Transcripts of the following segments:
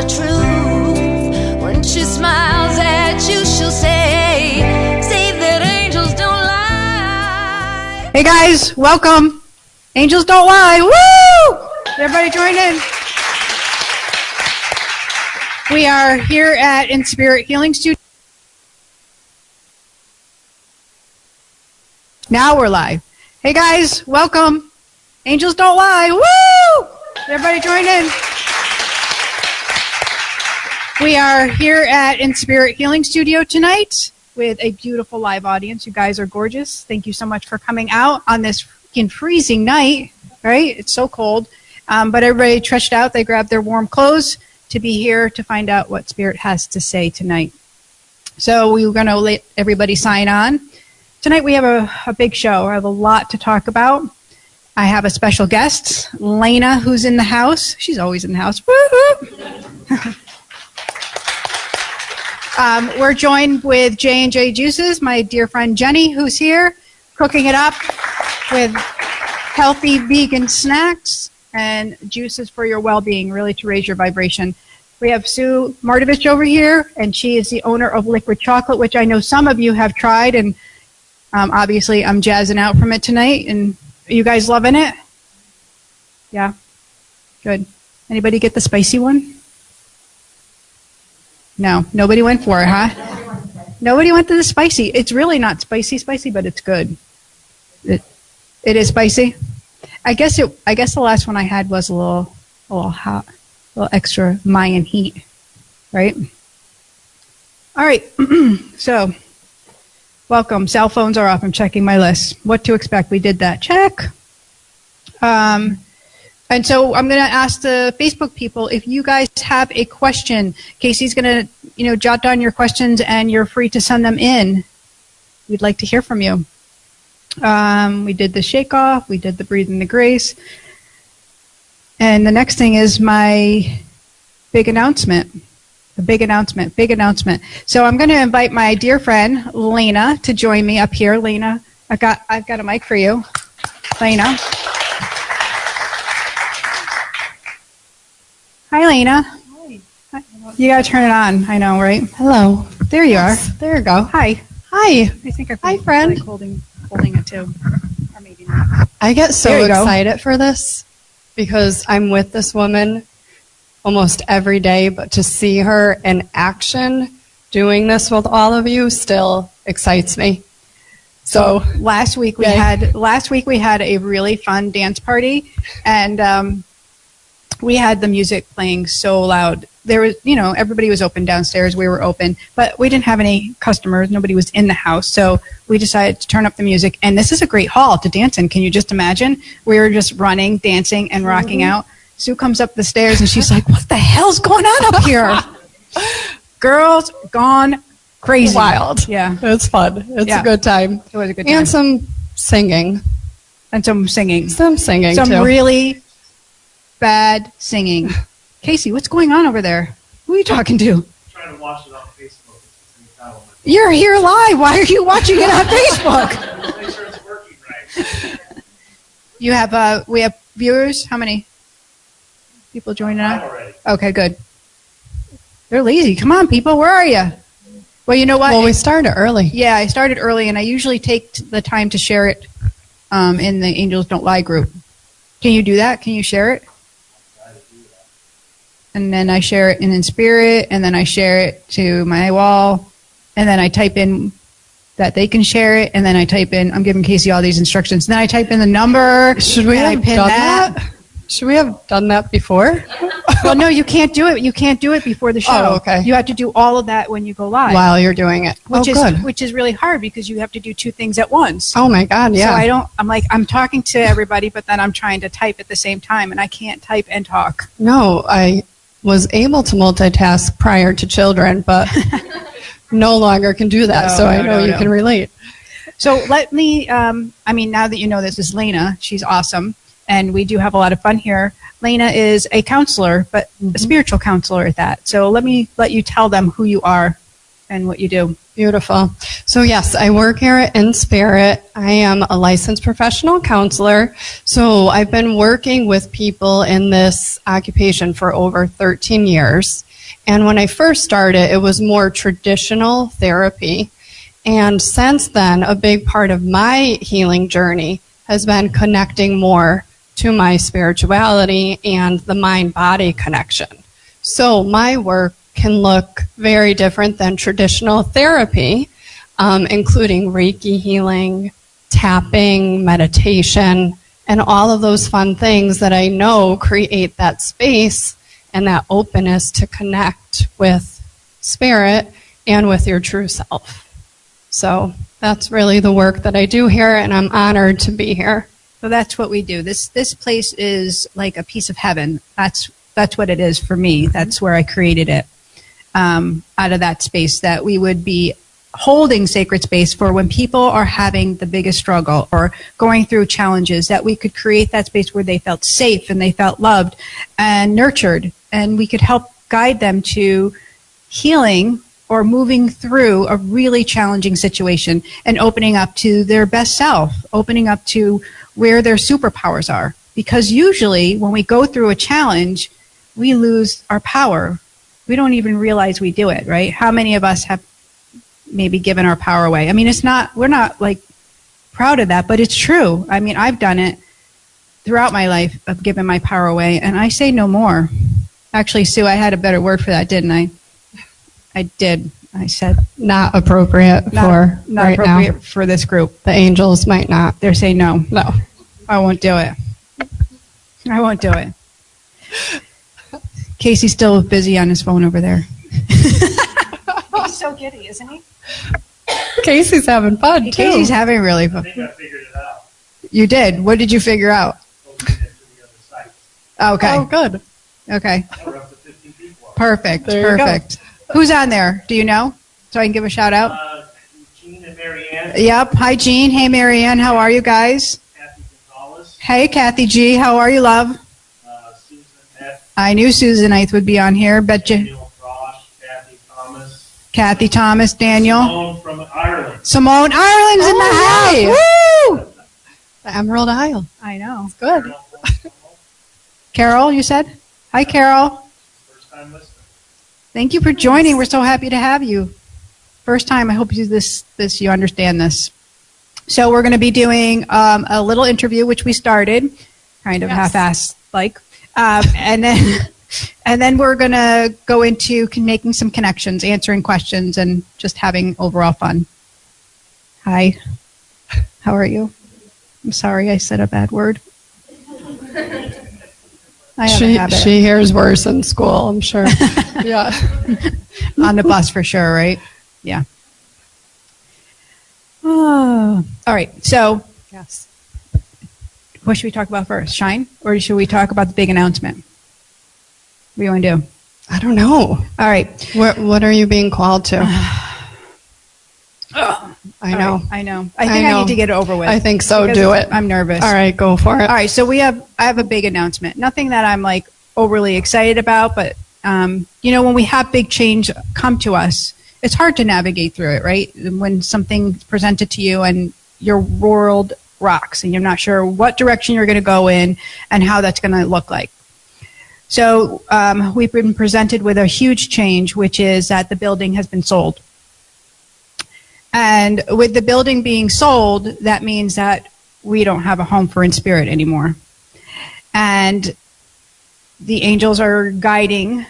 the truth. When she smiles at you, she'll say that angels don't lie. Hey guys, welcome. Angels don't lie. Woo! Everybody join in. We are here at Inspirit Healing Studio. Now we're live. Hey guys, welcome. Angels don't lie. Woo! Everybody join in. We are here at Inspirit Healing Studio tonight with a beautiful live audience. You guys are gorgeous. Thank you so much for coming out on this freaking freezing night, right? It's so cold. But everybody trudged out. They grabbed their warm clothes to be here to find out what Spirit has to say tonight. So we're going to let everybody sign on. Tonight we have a big show. I have a lot to talk about. I have a special guest, Lena, who's in the house. She's always in the house. Woo-hoo! We're joined with J&J Juices, my dear friend Jenny, who's here, cooking it up with healthy vegan snacks and juices for your well-being, really to raise your vibration. We have Sue Martovich over here, and she is the owner of Liquid Chocolate, which I know some of you have tried, and obviously I'm jazzing out from it tonight. And are you guys loving it? Yeah? Good. Anybody get the spicy one? No, nobody went for it, huh? Nobody went to the spicy. It's really not spicy, but it's good. It is spicy. I guess the last one I had was a little hot, a little extra Mayan heat, right? All right. So, welcome. Cell phones are off. I'm checking my list. What to expect? We did that. Check. And so I'm going to ask the Facebook people if you guys have a question. Casey's going to, jot down your questions, and you're free to send them in. We'd like to hear from you. We did the shake off. We did the breathing the grace. And the next thing is my big announcement. The big announcement. So I'm going to invite my dear friend Lena to join me up here. Lena, I've got a mic for you. Lena. Hi, Lena. Hi. You got to turn it on. I know, right? Hello. There you are. There you go. Hi. Hi. I think Hi, friend. Like holding it too. Or maybe not. I get so excited for this because I'm with this woman almost every day, but to see her in action doing this with all of you still excites me. So last week we had a really fun dance party, and we had the music playing so loud. There was, everybody was open downstairs. We were open, but we didn't have any customers. Nobody was in the house. So we decided to turn up the music. And this is a great hall to dance in. Can you just imagine? We were just running, dancing, and rocking out. Sue comes up the stairs, and she's like, what the hell's going on up here? Girls gone crazy. Wild. Yeah. It's fun. It's a good time. It was a good time. And some singing. Some singing. Some singing, Some too. really bad singing. Casey, what's going on over there? Who are you talking to? I'm trying to watch it on Facebook. You're here live. Why are you watching it on Facebook? Make sure it's working right. You have we have viewers. How many people joining us? Already. Okay, good. They're lazy. Come on, people. Where are you? Well, you know what? Well, we started early. Yeah, I started early, and I usually take the time to share it in the Angels Don't Lie group. Can you do that? Can you share it? And then I share it in Inspirit, and then I share it to my wall, and then I type in that they can share it, and then I type in, I'm giving Casey all these instructions, and then I type in the number. Should we have done that? Should we have done that before? Well, no, you can't do it. You can't do it before the show. Oh, okay. You have to do all of that when you go live. While you're doing it. Which is really hard because you have to do two things at once. Oh my God, yeah. So I'm talking to everybody, but then I'm trying to type at the same time, and I can't type and talk. No, I was able to multitask prior to children, but no longer can do that, I know you can relate. So let me, now that you know this is Lena, she's awesome, and we do have a lot of fun here. Lena is a counselor, but a spiritual counselor at that. So let you tell them who you are and what you do. Beautiful. So yes, I work here at Inspirit. I am a licensed professional counselor. So I've been working with people in this occupation for over 13 years. And when I first started, it was more traditional therapy. And since then, a big part of my healing journey has been connecting more to my spirituality and the mind-body connection. So my work can look very different than traditional therapy, including Reiki healing, tapping, meditation, and all of those fun things that I know create that space and that openness to connect with spirit and with your true self. So that's really the work that I do here, and I'm honored to be here. So that's what we do. This place is like a piece of heaven. That's what it is for me. That's where I created it, out of that space, that we would be holding sacred space for when people are having the biggest struggle or going through challenges, that we could create that space where they felt safe and they felt loved and nurtured, and we could help guide them to healing or moving through a really challenging situation and opening up to their best self, opening up to where their superpowers are. Because usually when we go through a challenge, we lose our power. We don't even realize we do it, right? How many of us have maybe given our power away? I mean, we're not like proud of that, but it's true. I mean, I've done it throughout my life, of giving my power away, and I say no more. Actually, Sue, I had a better word for that, didn't I? I did. I said Not appropriate for not right appropriate now. for this group. The angels might not. They're saying no. No. I won't do it. I won't do it. Casey's still busy on his phone over there. He's so giddy, isn't he? Casey's having fun, too. Casey's having really I fun. think I figured it out. You did? What did you figure out? Opening it to the other site. Okay. Oh, good. Okay. We're up to 50 people. Perfect. There you go. Perfect. Who's on there? Do you know? So I can give a shout out? Jeanne and Marianne. Yep. Hi, Jeanne. Hey, Marianne. How are you guys? Kathy Gonzalez. Hey, Kathy G. How are you, love? Susan F. I knew Susan Eighth would be on here. Bet you. Daniel Frosch. Kathy Thomas. Kathy Thomas, Daniel. Simone from Ireland. Simone Ireland's in the Oh, house. Woo! The Emerald Isle. I know. Good. Carol, you said? Hi, Carol. First time listener. Thank you for joining. We're so happy to have you. First time. I hope you you understand this. So we're going to be doing a little interview, which we started, kind of half-assed like, and then we're going to go into making some connections, answering questions, and just having overall fun. Hi. How are you? I'm sorry I said a bad word. I have a habit. She hears worse in school, I'm sure. Yeah. On the bus for sure, right? Yeah. Oh. All right. So, Yes. what should we talk about first? Shine? Or should we talk about the big announcement? What do you want to do? I don't know. All right. What are you being called to? I know. All right, I know. I think I need to get it over with. I think so. because Do it. I'm nervous. All right, go for it. All right. So I have a big announcement. Nothing that I'm like overly excited about, but when we have big change come to us, it's hard to navigate through it, right? When something's presented to you and your world rocks and you're not sure what direction you're going to go in and how that's going to look like. So we've been presented with a huge change, which is that the building has been sold. And with the building being sold, that means that we don't have a home for Inspirit anymore. And the angels are guiding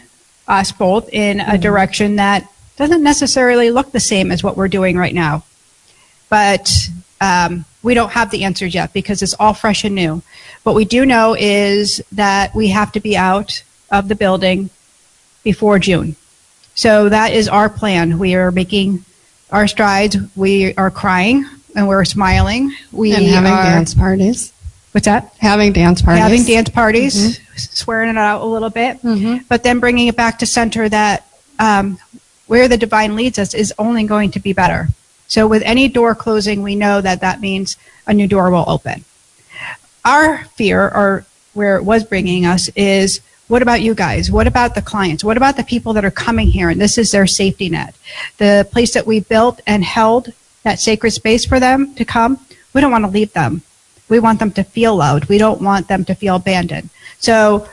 us both in a direction that doesn't necessarily look the same as what we're doing right now. But we don't have the answers yet because it's all fresh and new. What we do know is that we have to be out of the building before June. So that is our plan. We are making our strides. We are crying and we're smiling. And having dance parties. What's that? Having dance parties. Having dance parties, swearing it out a little bit, but then bringing it back to center that where the divine leads us is only going to be better. So with any door closing, we know that that means a new door will open. Our fear, or where it was bringing us, is what about you guys? What about the clients? What about the people that are coming here? And this is their safety net. The place that we built and held that sacred space for them to come, we don't want to leave them. We want them to feel loved. We don't want them to feel abandoned. So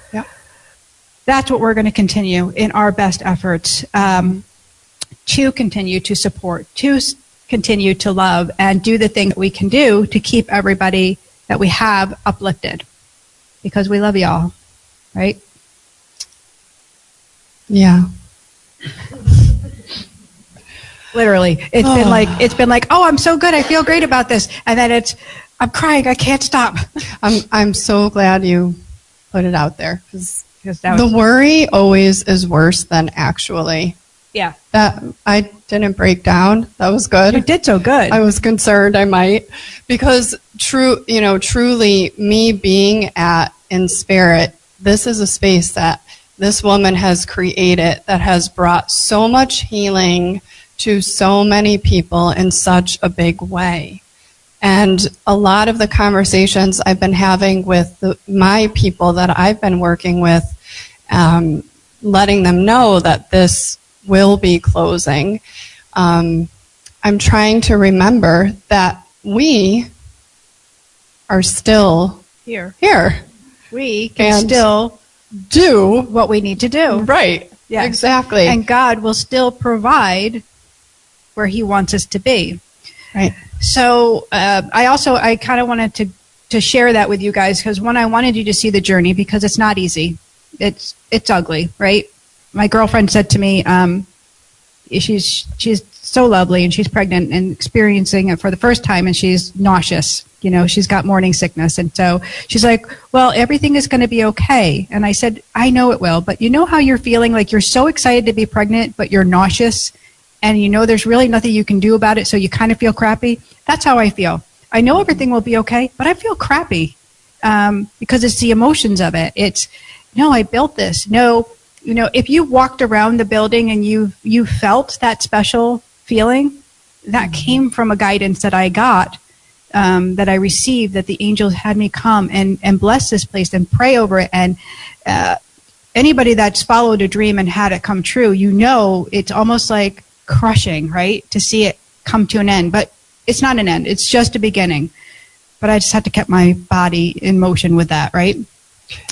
that's what we're going to continue in our best efforts to continue to support, to continue to love, and do the thing that we can do to keep everybody that we have uplifted, because we love y'all, right? Yeah. Literally, it's been like, oh, I'm so good, I feel great about this, and then I'm crying, I can't stop. I'm so glad you put it out there, because that was, the worry always is worse than actually. yeah, That I didn't break down. That was good. you did so good. I was concerned I might, because truly me being at Inspirit, this is a space that this woman has created that has brought so much healing to so many people in such a big way. And a lot of the conversations I've been having with my people that I've been working with, letting them know that this will be closing, I'm trying to remember that we are still here. We can And still do what we need to do. right. Yes. Exactly. And God will still provide where He wants us to be. Right. So I kind of wanted to share that with you guys, because one, I wanted you to see the journey, because it's not easy. It's ugly, right? My girlfriend said to me, she's so lovely, and she's pregnant and experiencing it for the first time, and she's nauseous. She's got morning sickness. And so she's like, well, everything is going to be okay. And I said, I know it will, but you know how you're feeling, like you're so excited to be pregnant, but you're nauseous, and there's really nothing you can do about it, so you kind of feel crappy? That's how I feel. I know everything will be okay, but I feel crappy because it's the emotions of it. It's, no, I built this. No, if you walked around the building and you felt that special feeling, that came from a guidance that I got, that I received, that the angels had me come and bless this place and pray over it. And anybody that's followed a dream and had it come true, it's almost like crushing, right? To see it come to an end. But it's not an end. It's just a beginning. But I just had to keep my body in motion with that, right?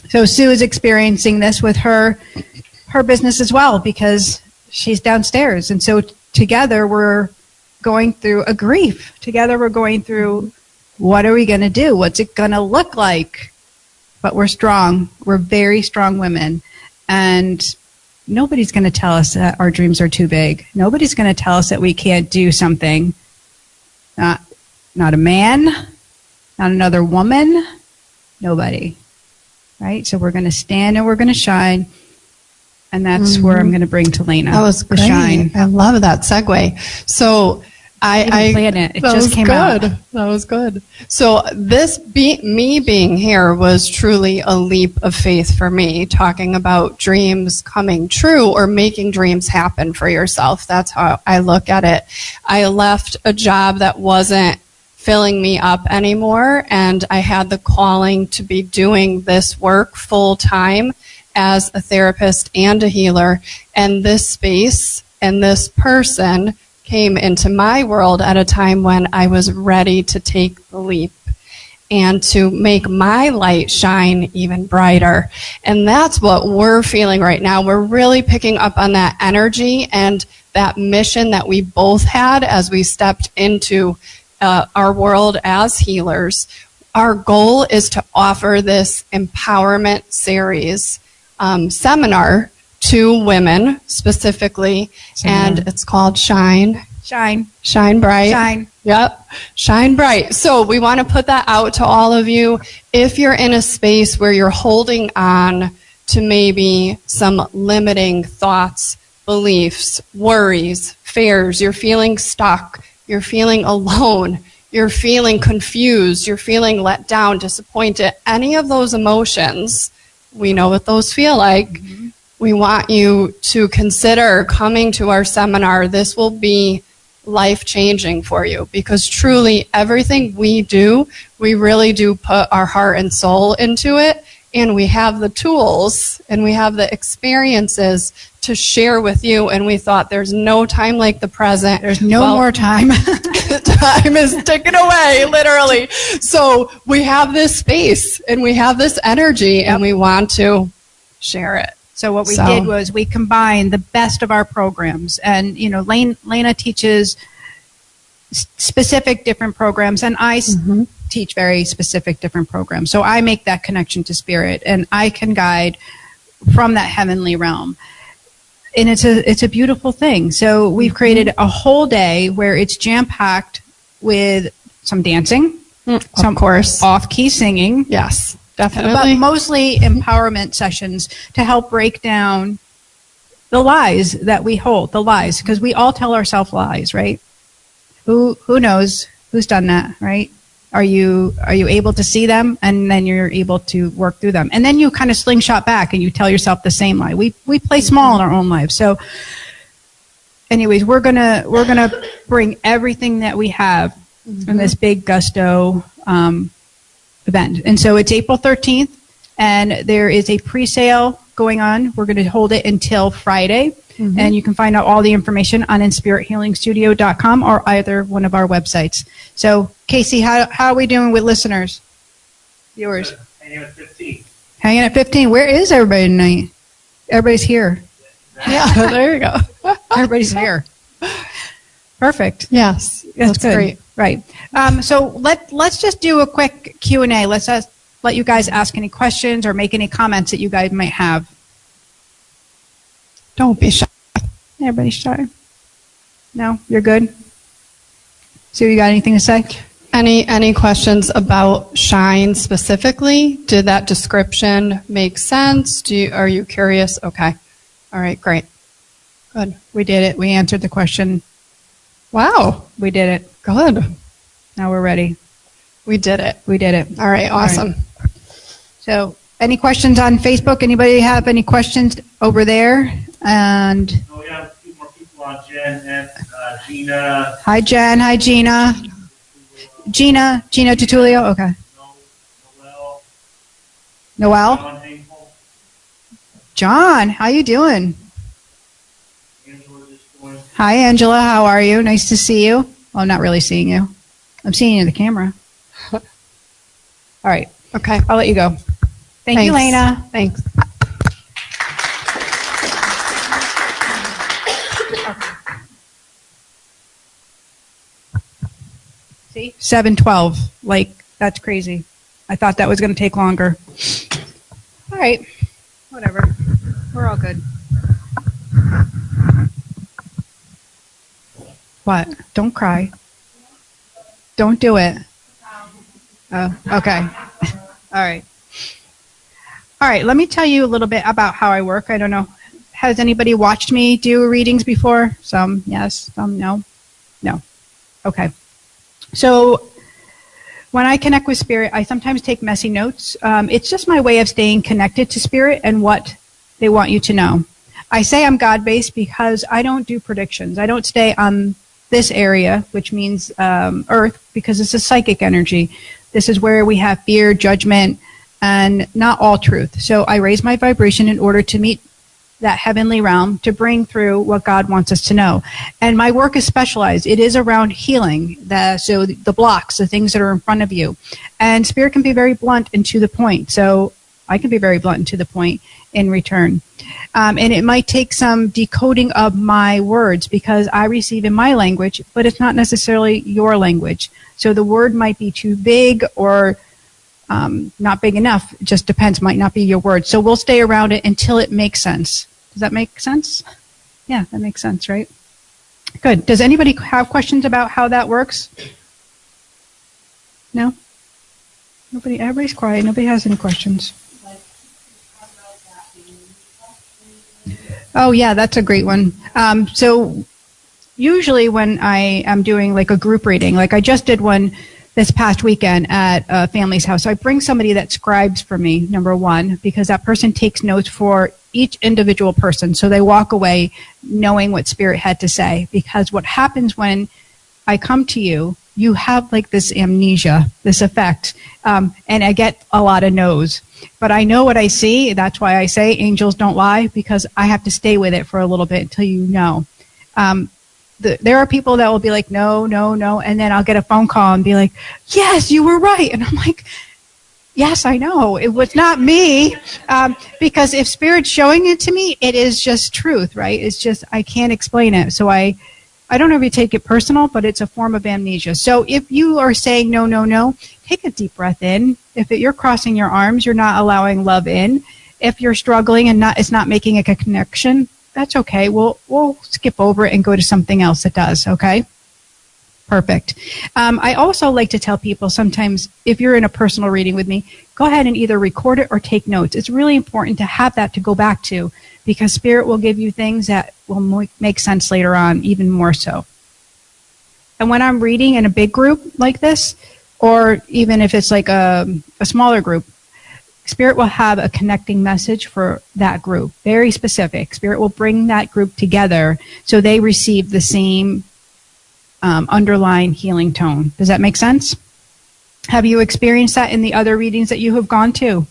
So Sue is experiencing this with her business as well, because she's downstairs. And so together we're going through a grief. Together we're going through, what are we going to do? What's it going to look like? But we're strong. We're very strong women. And nobody's going to tell us that our dreams are too big. Nobody's going to tell us that we can't do something. Not a man, not another woman, nobody. Right? So we're going to stand and we're going to shine. And that's where I'm going to bring to Lena. That was great. Shine. I love that segue. So I planned it. It just came out. That was good. So me being here was truly a leap of faith for me, talking about dreams coming true or making dreams happen for yourself. That's how I look at it. I left a job that wasn't filling me up anymore, and I had the calling to be doing this work full time as a therapist and a healer. And this space and this person came into my world at a time when I was ready to take the leap and to make my light shine even brighter. And that's what we're feeling right now. We're really picking up on that energy and that mission that we both had as we stepped into our world as healers. Our goal is to offer this empowerment series seminar to women specifically, and it's called Shine Bright. Shine. Yep. Shine bright. So we want to put that out to all of you. If you're in a space where you're holding on to maybe some limiting thoughts, beliefs, worries, fears, you're feeling stuck, you're feeling alone, you're feeling confused, you're feeling let down, disappointed, any of those emotions, we know what those feel like. Mm-hmm. We want you to consider coming to our seminar. This will be life-changing for you, because truly everything we do, we really do put our heart and soul into it, and we have the tools and we have the experiences to share with you, and we thought there's no time like the present. There's no more time. Time is ticking away, literally. So we have this space and we have this energy, and we want to share it. So what we did was we combined the best of our programs. And, you know, Lena teaches specific different programs, and I teach very specific different programs. So I make that connection to spirit, and I can guide from that heavenly realm. And it's a beautiful thing. So we've created a whole day where it's jam-packed with some dancing, of course, off-key singing. Yes, definitely. But mostly empowerment sessions to help break down the lies that we hold, the lies, because we all tell ourselves lies, right? Who knows? Who's done that, right? Are you able to see them, and then you're able to work through them, and then you kind of slingshot back and you tell yourself the same lie. We play small in our own lives. So, anyways, we're gonna bring everything that we have in this big gusto event, and so it's April 13th, and there is a pre-sale going on. We're going to hold it until Friday. And you can find out all the information on inspirithealingstudio.com or either one of our websites. So, Casey, how are we doing with listeners? Viewers? Hanging at 15. Hanging at 15. Where is everybody tonight? Everybody's here. Yeah, there you go. Everybody's here. Perfect. Yes, That's good. great. Right. So let's just do a quick Q&A. Let's let you guys ask any questions or make any comments that you guys might have. Don't be shy. Everybody's shy. No? You're good? So you got anything to say? Any questions about Shine specifically? Did that description make sense? Are you curious? Okay. All right, great. Good. We did it. We answered the question. Wow. We did it. Good. Now we're ready. We did it. We did it. All right, awesome. All right. So any questions on Facebook? Anybody have any questions over there? And We have a few more people on, Jen and Gina. hi, Jen. Hi, Gina. Gina Tutulio. Okay. Noel. Noel. John Hinkle. John, how you doing? Angela just joined. Hi, Angela. How are you? Nice to see you. Well, I'm not really seeing you. I'm seeing you in the camera. All right. Okay. I'll let you go. Thank you, Thanks. Lena. Thanks. See? 7:12. Like, that's crazy. I thought that was going to take longer. All right. Whatever. We're all good. What? Don't cry. Don't do it. Oh, okay. All right. All right. Let me tell you a little bit about how I work. I don't know. Has anybody watched me do readings before? Some yes, some no. No. Okay. So when I connect with spirit, I sometimes take messy notes. It's just my way of staying connected to spirit and what they want you to know. I say I'm God-based because I don't do predictions. I don't stay on this area, which means Earth, because it's a psychic energy. This is where we have fear, judgment, and not all truth. So I raise my vibration in order to meet that heavenly realm to bring through what God wants us to know. And my work is specialized. It is around healing, so the blocks, the things that are in front of you. And spirit can be very blunt and to the point. So I can be very blunt and to the point in return. And it might take some decoding of my words because I receive in my language, but it's not necessarily your language. So the word might be too big or not big enough. It just depends. Might not be your word. So we'll stay around it until it makes sense. Does that make sense? Yeah, that makes sense, right? Good. Does anybody have questions about how that works? No? Nobody. Everybody's quiet. Nobody has any questions. Oh, yeah, that's a great one. So usually when I am doing like a group reading, like I just did one this past weekend at a family's house. So I bring somebody that scribes for me, number one, because that person takes notes for each individual person. So they walk away knowing what spirit had to say. Because what happens when I come to you, you have like this amnesia, this effect, and I get a lot of no's. But I know what I see. That's why I say angels don't lie, because I have to stay with it for a little bit until you know. There are people that will be like, no, no, no. And then I'll get a phone call and be like, yes, you were right. And I'm like, Yes, I know. It was not me. Because if Spirit's showing it to me, it is just truth, right? It's just, I can't explain it. So I don't know if you take it personal, but it's a form of amnesia. So if you are saying no, no, no, take a deep breath in. If you're crossing your arms, you're not allowing love in. If you're struggling and it's not making a connection, that's okay. We'll skip over it and go to something else that does, okay? Perfect. I also like to tell people sometimes if you're in a personal reading with me, go ahead and either record it or take notes. It's really important to have that to go back to because Spirit will give you things that will make sense later on, even more so. And when I'm reading in a big group like this, or even if it's like a smaller group, Spirit will have a connecting message for that group, very specific. Spirit will bring that group together so they receive the same underlying healing tone. Does that make sense? Have you experienced that in the other readings that you have gone to?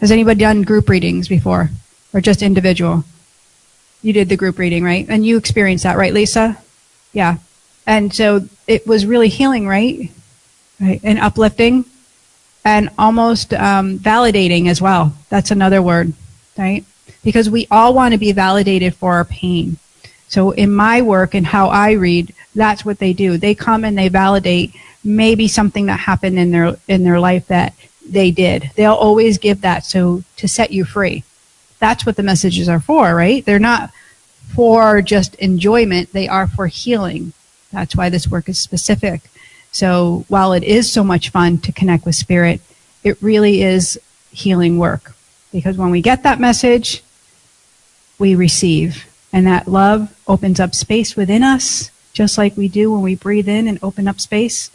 Has anybody done group readings before or just individual? You did the group reading, right? And you experienced that, right, Lisa? Yeah. And so it was really healing, right? Right. And uplifting and almost validating as well. That's another word, right? Because we all want to be validated for our pain. So in my work and how I read, that's what they do. They come and they validate maybe something that happened in their life that they did. They'll always give that so to set you free. That's what the messages are for, right? They're not for just enjoyment. They are for healing. That's why this work is specific. So while it is so much fun to connect with Spirit, it really is healing work. Because when we get that message, we receive. And that love opens up space within us, just like we do when we breathe in and open up space.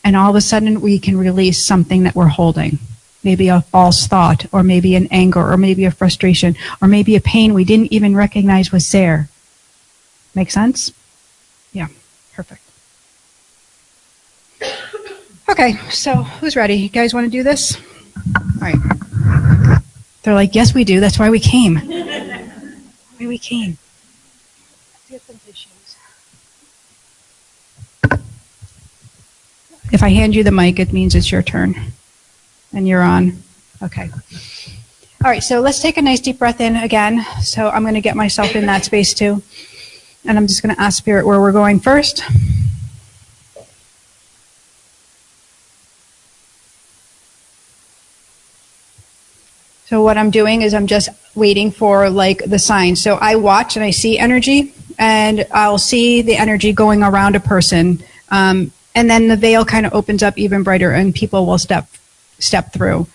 And all of a sudden, we can release something that we're holding. Maybe a false thought, or maybe an anger, or maybe a frustration, or maybe a pain we didn't even recognize was there. Make sense? Yeah, perfect. Okay, so who's ready? You guys want to do this? All right. They're like, yes, we do. That's why we came. Why we came. Let's get some tissues. If I hand you the mic, it means it's your turn. And you're on. Okay. All right, so let's take a nice deep breath in again. So I'm going to get myself in that space too. And I'm just going to ask Spirit where we're going first. So what I'm doing is I'm just waiting for like the signs. So I watch and I see energy, and I'll see the energy going around a person. And then the veil kind of opens up even brighter and people will step through.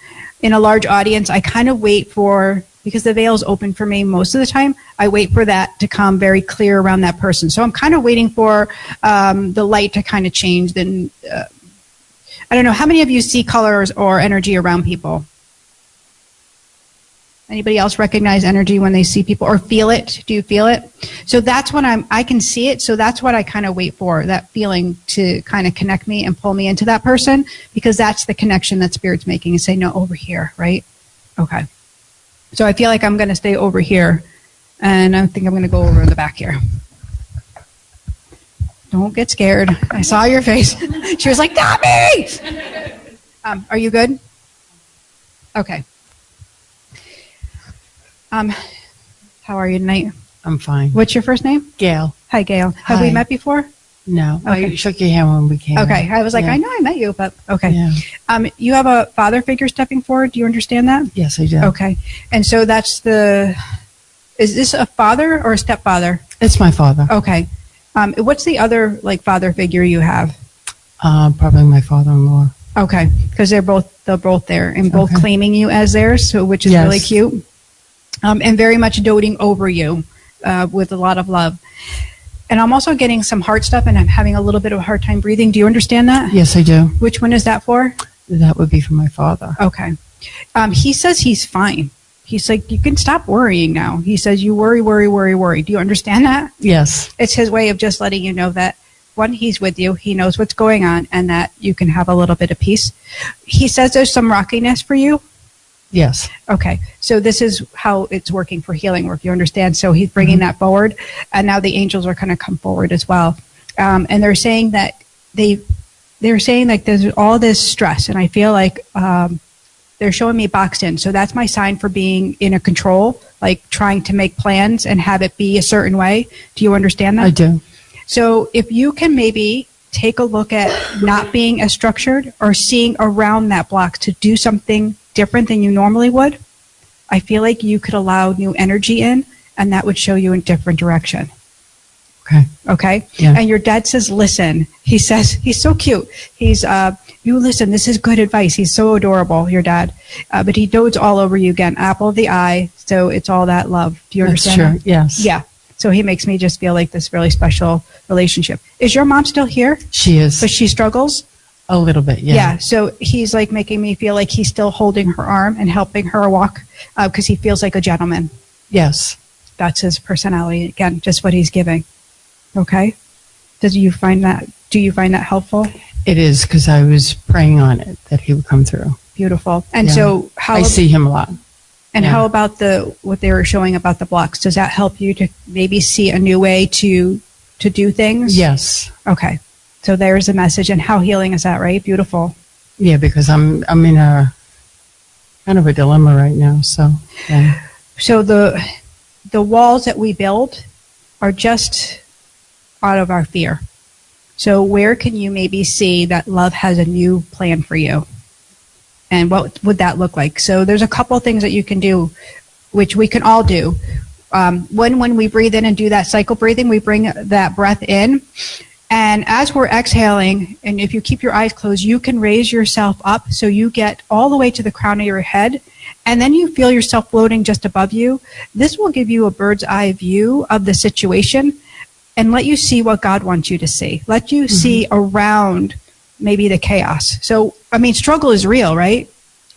In a large audience, I kind of wait for, because the veil is open for me most of the time, I wait for that to come very clear around that person. So I'm kind of waiting for the light to kind of change. Then I don't know, how many of you see colors or energy around people? Anybody else recognize energy when they see people or feel it? Do you feel it? So that's when I can see it. So that's what I kind of wait for, that feeling to kind of connect me and pull me into that person, because that's the connection that Spirit's making and say, no, over here, right? Okay. So I feel like I'm going to stay over here, and I think I'm going to go over in the back here. Don't get scared. I saw your face. She was like, not me! Are you good? Okay. How are you tonight? I'm fine. What's your first name? Gail. Hi, Gail. Have we met before? No. Okay. I shook your hand when we came. Okay. I was like, Yeah. I know I met you, but okay. Yeah. You have a father figure stepping forward. Do you understand that? Yes, I do. Okay. And so that's is this a father or a stepfather? It's my father. Okay. What's the other like father figure you have? Probably my father-in-law. Okay. Because they're both there and both Okay. claiming you as theirs, so which is Yes. really cute. And very much doting over you with a lot of love. And I'm also getting some heart stuff, and I'm having a little bit of a hard time breathing. Do you understand that? Yes, I do. Which one is that for? That would be for my father. Okay. He says he's fine. He's like, you can stop worrying now. He says, you worry. Do you understand that? Yes. It's his way of just letting you know that, one, he's with you. He knows what's going on, and that you can have a little bit of peace. He says there's some rockiness for you. Yes. Okay, so this is how it's working for healing work. You understand? So he's bringing that forward, and now the angels are going to come forward as well. And they're saying that they're saying like there's all this stress, and I feel like they're showing me boxed in. So that's my sign for being in a control, like trying to make plans and have it be a certain way. Do you understand that? I do. So if you can maybe take a look at not being as structured or seeing around that block to do something different than you normally would, I feel like you could allow new energy in, and that would show you in a different direction. Okay. Okay? Yeah. And your dad says, listen. He says, he's so cute. He's, you listen, this is good advice. He's so adorable, your dad. But he dotes all over you again. Apple of the eye. So it's all that love. Do you understand? That's true. Yes. Yeah. So he makes me just feel like this really special relationship. Is your mom still here? She is. But she struggles? A little bit, yeah. Yeah. So he's like making me feel like he's still holding her arm and helping her walk because he feels like a gentleman. Yes. That's his personality. Again, just what he's giving. Okay. Do you find that helpful? It is, because I was praying on it that he would come through. Beautiful. And Yeah. so how I see him a lot. and yeah. how about what they were showing about the blocks? Does that help you to maybe see a new way to do things? Yes. Okay. So there's a message. And how healing is that, right? Beautiful. Yeah, because I'm in a kind of a dilemma right now. So yeah. So the walls that we build are just out of our fear. So where can you maybe see that love has a new plan for you? And what would that look like? So there's a couple things that you can do, which we can all do. When we breathe in and do that cycle breathing, we bring that breath in. And as we're exhaling, and if you keep your eyes closed, you can raise yourself up so you get all the way to the crown of your head. And then you feel yourself floating just above you. This will give you a bird's eye view of the situation and let you see what God wants you to see. Let you see around maybe the chaos. So, I mean, struggle is real, right?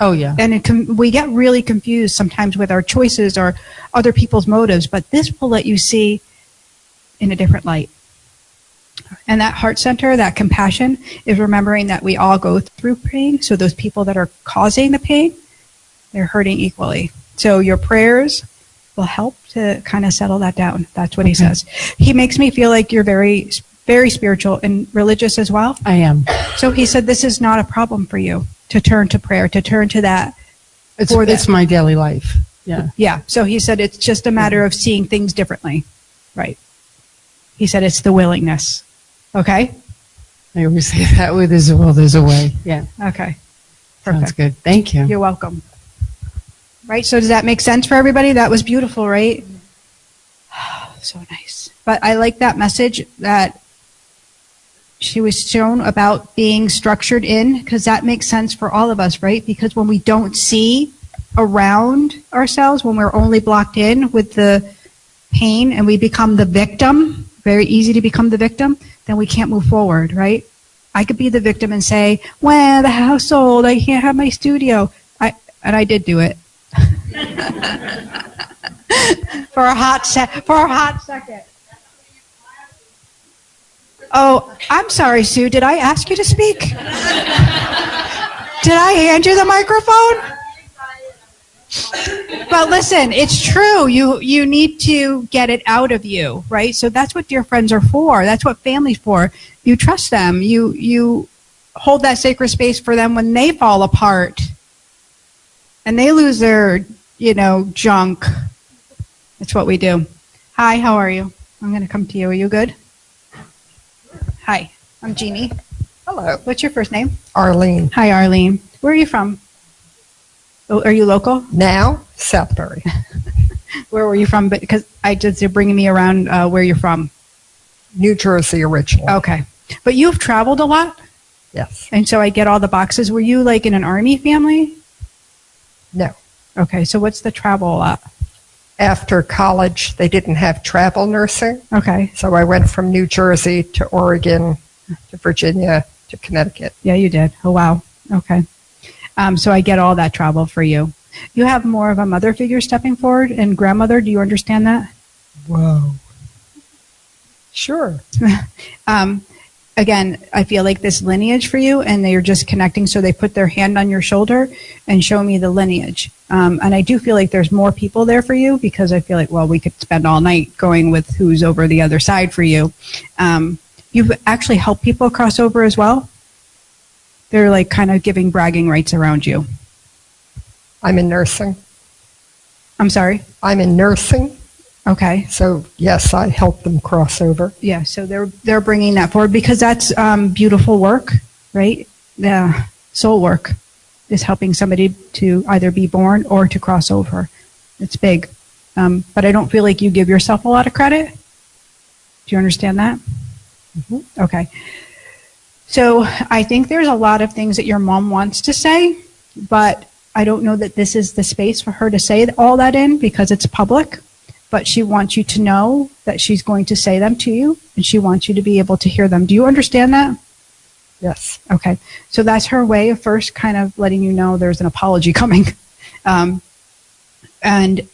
Oh, yeah. And we get really confused sometimes with our choices or other people's motives, but this will let you see in a different light. And that heart center, that compassion, is remembering that we all go through pain. So those people that are causing the pain, they're hurting equally. So your prayers will help to kind of settle that down. That's what he says. He makes me feel like you're very, very spiritual and religious as well. I am. So he said this is not a problem for you to turn to prayer, to turn to that. It's my daily life. Yeah. Yeah. So he said it's just a matter of seeing things differently. Right. He said it's the willingness. Okay? I always say that with there's a will, there's a way. Yeah. Okay. Sounds Perfect. good. Thank you. You're welcome. Right? So does that make sense for everybody? That was beautiful, right? So nice. But I like that message that she was shown about being structured in, because that makes sense for all of us, right? Because when we don't see around ourselves, when we're only blocked in with the pain and we become the victim, very easy to become the victim, then we can't move forward, right? I could be the victim and say, well, the household, I can't have my studio. And I did do it. For a hot second. Oh, I'm sorry, Sue. Did I ask you to speak? Did I hand you the microphone? But listen, it's true. You need to get it out of you, right? So that's what dear friends are for. That's what family's for. You trust them. You hold that sacred space for them when they fall apart and they lose their, junk. That's what we do. Hi, how are you? I'm going to come to you. Are you good? Hi, I'm Jeannie. Hello. What's your first name? Arlene. Hi, Arlene. Where are you from? Oh, are you local? Now, Southbury. Where were you from? Because they're bringing me around where you're from. New Jersey originally. Okay. But you've traveled a lot? Yes. And so I get all the boxes. Were you like in an army family? No. Okay. So what's the travel a lot? After college, they didn't have travel nursing. Okay. So I went from New Jersey to Oregon to Virginia to Connecticut. Yeah, you did. Oh, wow. Okay. So I get all that travel for you. You have more of a mother figure stepping forward and grandmother. Do you understand that? Whoa. Sure. Again, I feel like this lineage for you, and they're just connecting. So they put their hand on your shoulder and show me the lineage. And I do feel like there's more people there for you, because I feel like, well, we could spend all night going with who's over the other side for you. You've actually helped people cross over as well? They're like kind of giving bragging rights around you. I'm in nursing. I'm sorry? I'm in nursing. Okay. So, yes, I help them cross over. Yeah, so they're bringing that forward because that's beautiful work, right? The soul work is helping somebody to either be born or to cross over. It's big. But I don't feel like you give yourself a lot of credit. Do you understand that? Mm-hmm. Okay. So I think there's a lot of things that your mom wants to say, but I don't know that this is the space for her to say all that in because it's public. But she wants you to know that she's going to say them to you, and she wants you to be able to hear them. Do you understand that? Yes. Okay. So that's her way of first kind of letting you know there's an apology coming. And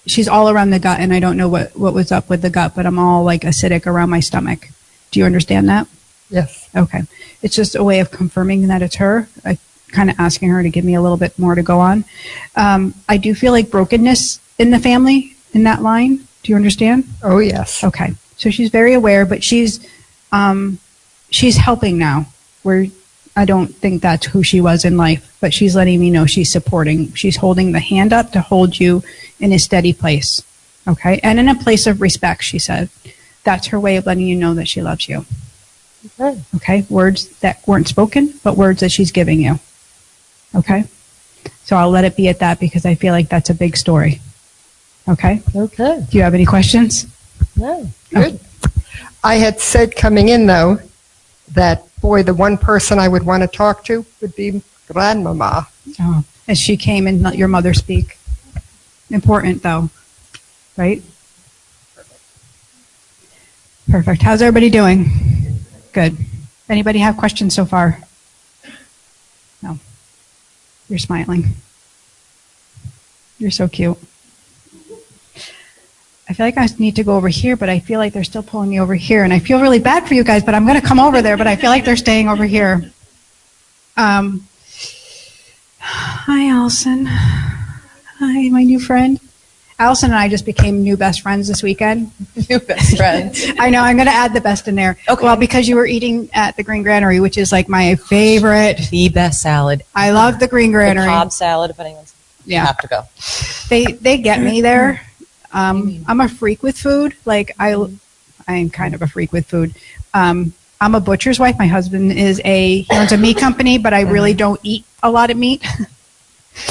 she's all around the gut, and I don't know what was up with the gut, but I'm all like acidic around my stomach. Do you understand that? Yes. Okay. It's just a way of confirming that it's her. I kind of asking her to give me a little bit more to go on. I do feel like brokenness in the family in that line. Do you understand? Oh, yes. Okay. So she's very aware, but she's helping now, where I don't think that's who she was in life, but she's letting me know she's supporting. She's holding the hand up to hold you in a steady place. Okay. And in a place of respect, she said. That's her way of letting you know that she loves you. Okay. Okay. Words that weren't spoken, but words that she's giving you. Okay. So I'll let it be at that because I feel like that's a big story. Okay. Okay. Do you have any questions? No. Good. I had said coming in, though, that, boy, the one person I would want to talk to would be Grandmama. Oh, as she came and let your mother speak. Important, though, right? Perfect. How's everybody doing? Good. Anybody have questions so far? No. You're smiling. You're so cute. I feel like I need to go over here, but I feel like they're still pulling me over here. And I feel really bad for you guys, but I'm going to come over there, but I feel like they're staying over here. Hi, Allison. Hi, my new friend. Allison and I just became new best friends this weekend. New best friends. I know, I'm going to add the best in there. Okay. Well, because you were eating at the Green Granary, which is like my favorite. The best salad. I love the Green The Granary. Cobb salad, if anyone's Yeah. have to go. They get me there. I'm a freak with food. Like I am kind of a freak with food. I'm a butcher's wife. My husband he owns a meat company, but I really don't eat a lot of meat,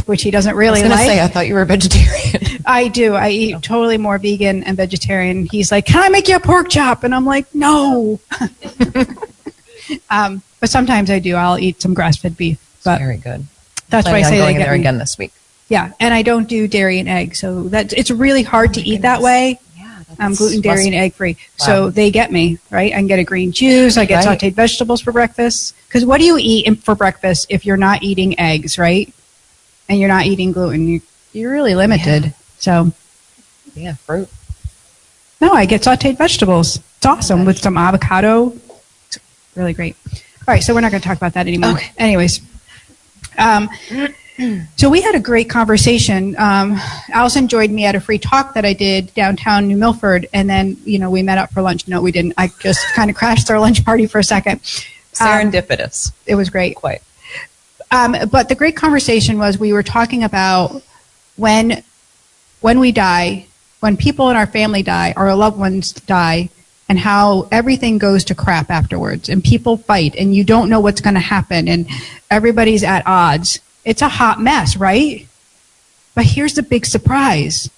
which he doesn't really I was like. going to say, I thought you were a vegetarian. I do. I eat totally more vegan and vegetarian. He's like, "Can I make you a pork chop?" And I'm like, "No." But sometimes I do. I'll eat some grass-fed beef. But Very good. that's why I Planning on say they going get there me. again this week. Yeah, and I don't do dairy and egg, so it's really hard to eat that way. Yeah, I'm gluten, dairy, and egg free. Wow. So they get me, right? I can get a green juice. I get Right. sauteed vegetables for breakfast. Because what do you eat for breakfast if you're not eating eggs, right? And you're not eating gluten. You're really limited. Yeah. So, Yeah, fruit. no, I get sauteed vegetables. It's awesome with some avocado. It's really great. All right, so we're not going to talk about that anymore. Okay. Anyways. So we had a great conversation. Allison joined me at a free talk that I did downtown New Milford, and then, we met up for lunch. No, we didn't. I just kind of crashed our lunch party for a second. Serendipitous. It was great. Quite. But the great conversation was we were talking about when we die, when people in our family die, our loved ones die, and how everything goes to crap afterwards, and people fight, and you don't know what's going to happen, and everybody's at odds. It's a hot mess, right? But here's the big surprise.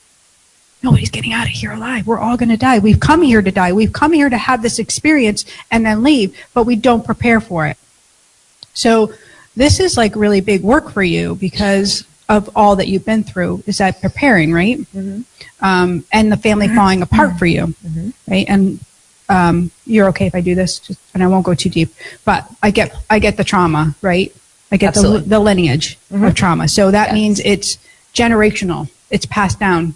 Nobody's getting out of here alive. We're all going to die. We've come here to die. We've come here to have this experience and then leave, but we don't prepare for it. So this is like really big work for you because of all that you've been through. Is that preparing, right? Mm-hmm. And the family falling apart for you, right? And you're okay if I do this, and I won't go too deep. But I get the trauma, right? I get the lineage of trauma. So that means it's generational. It's passed down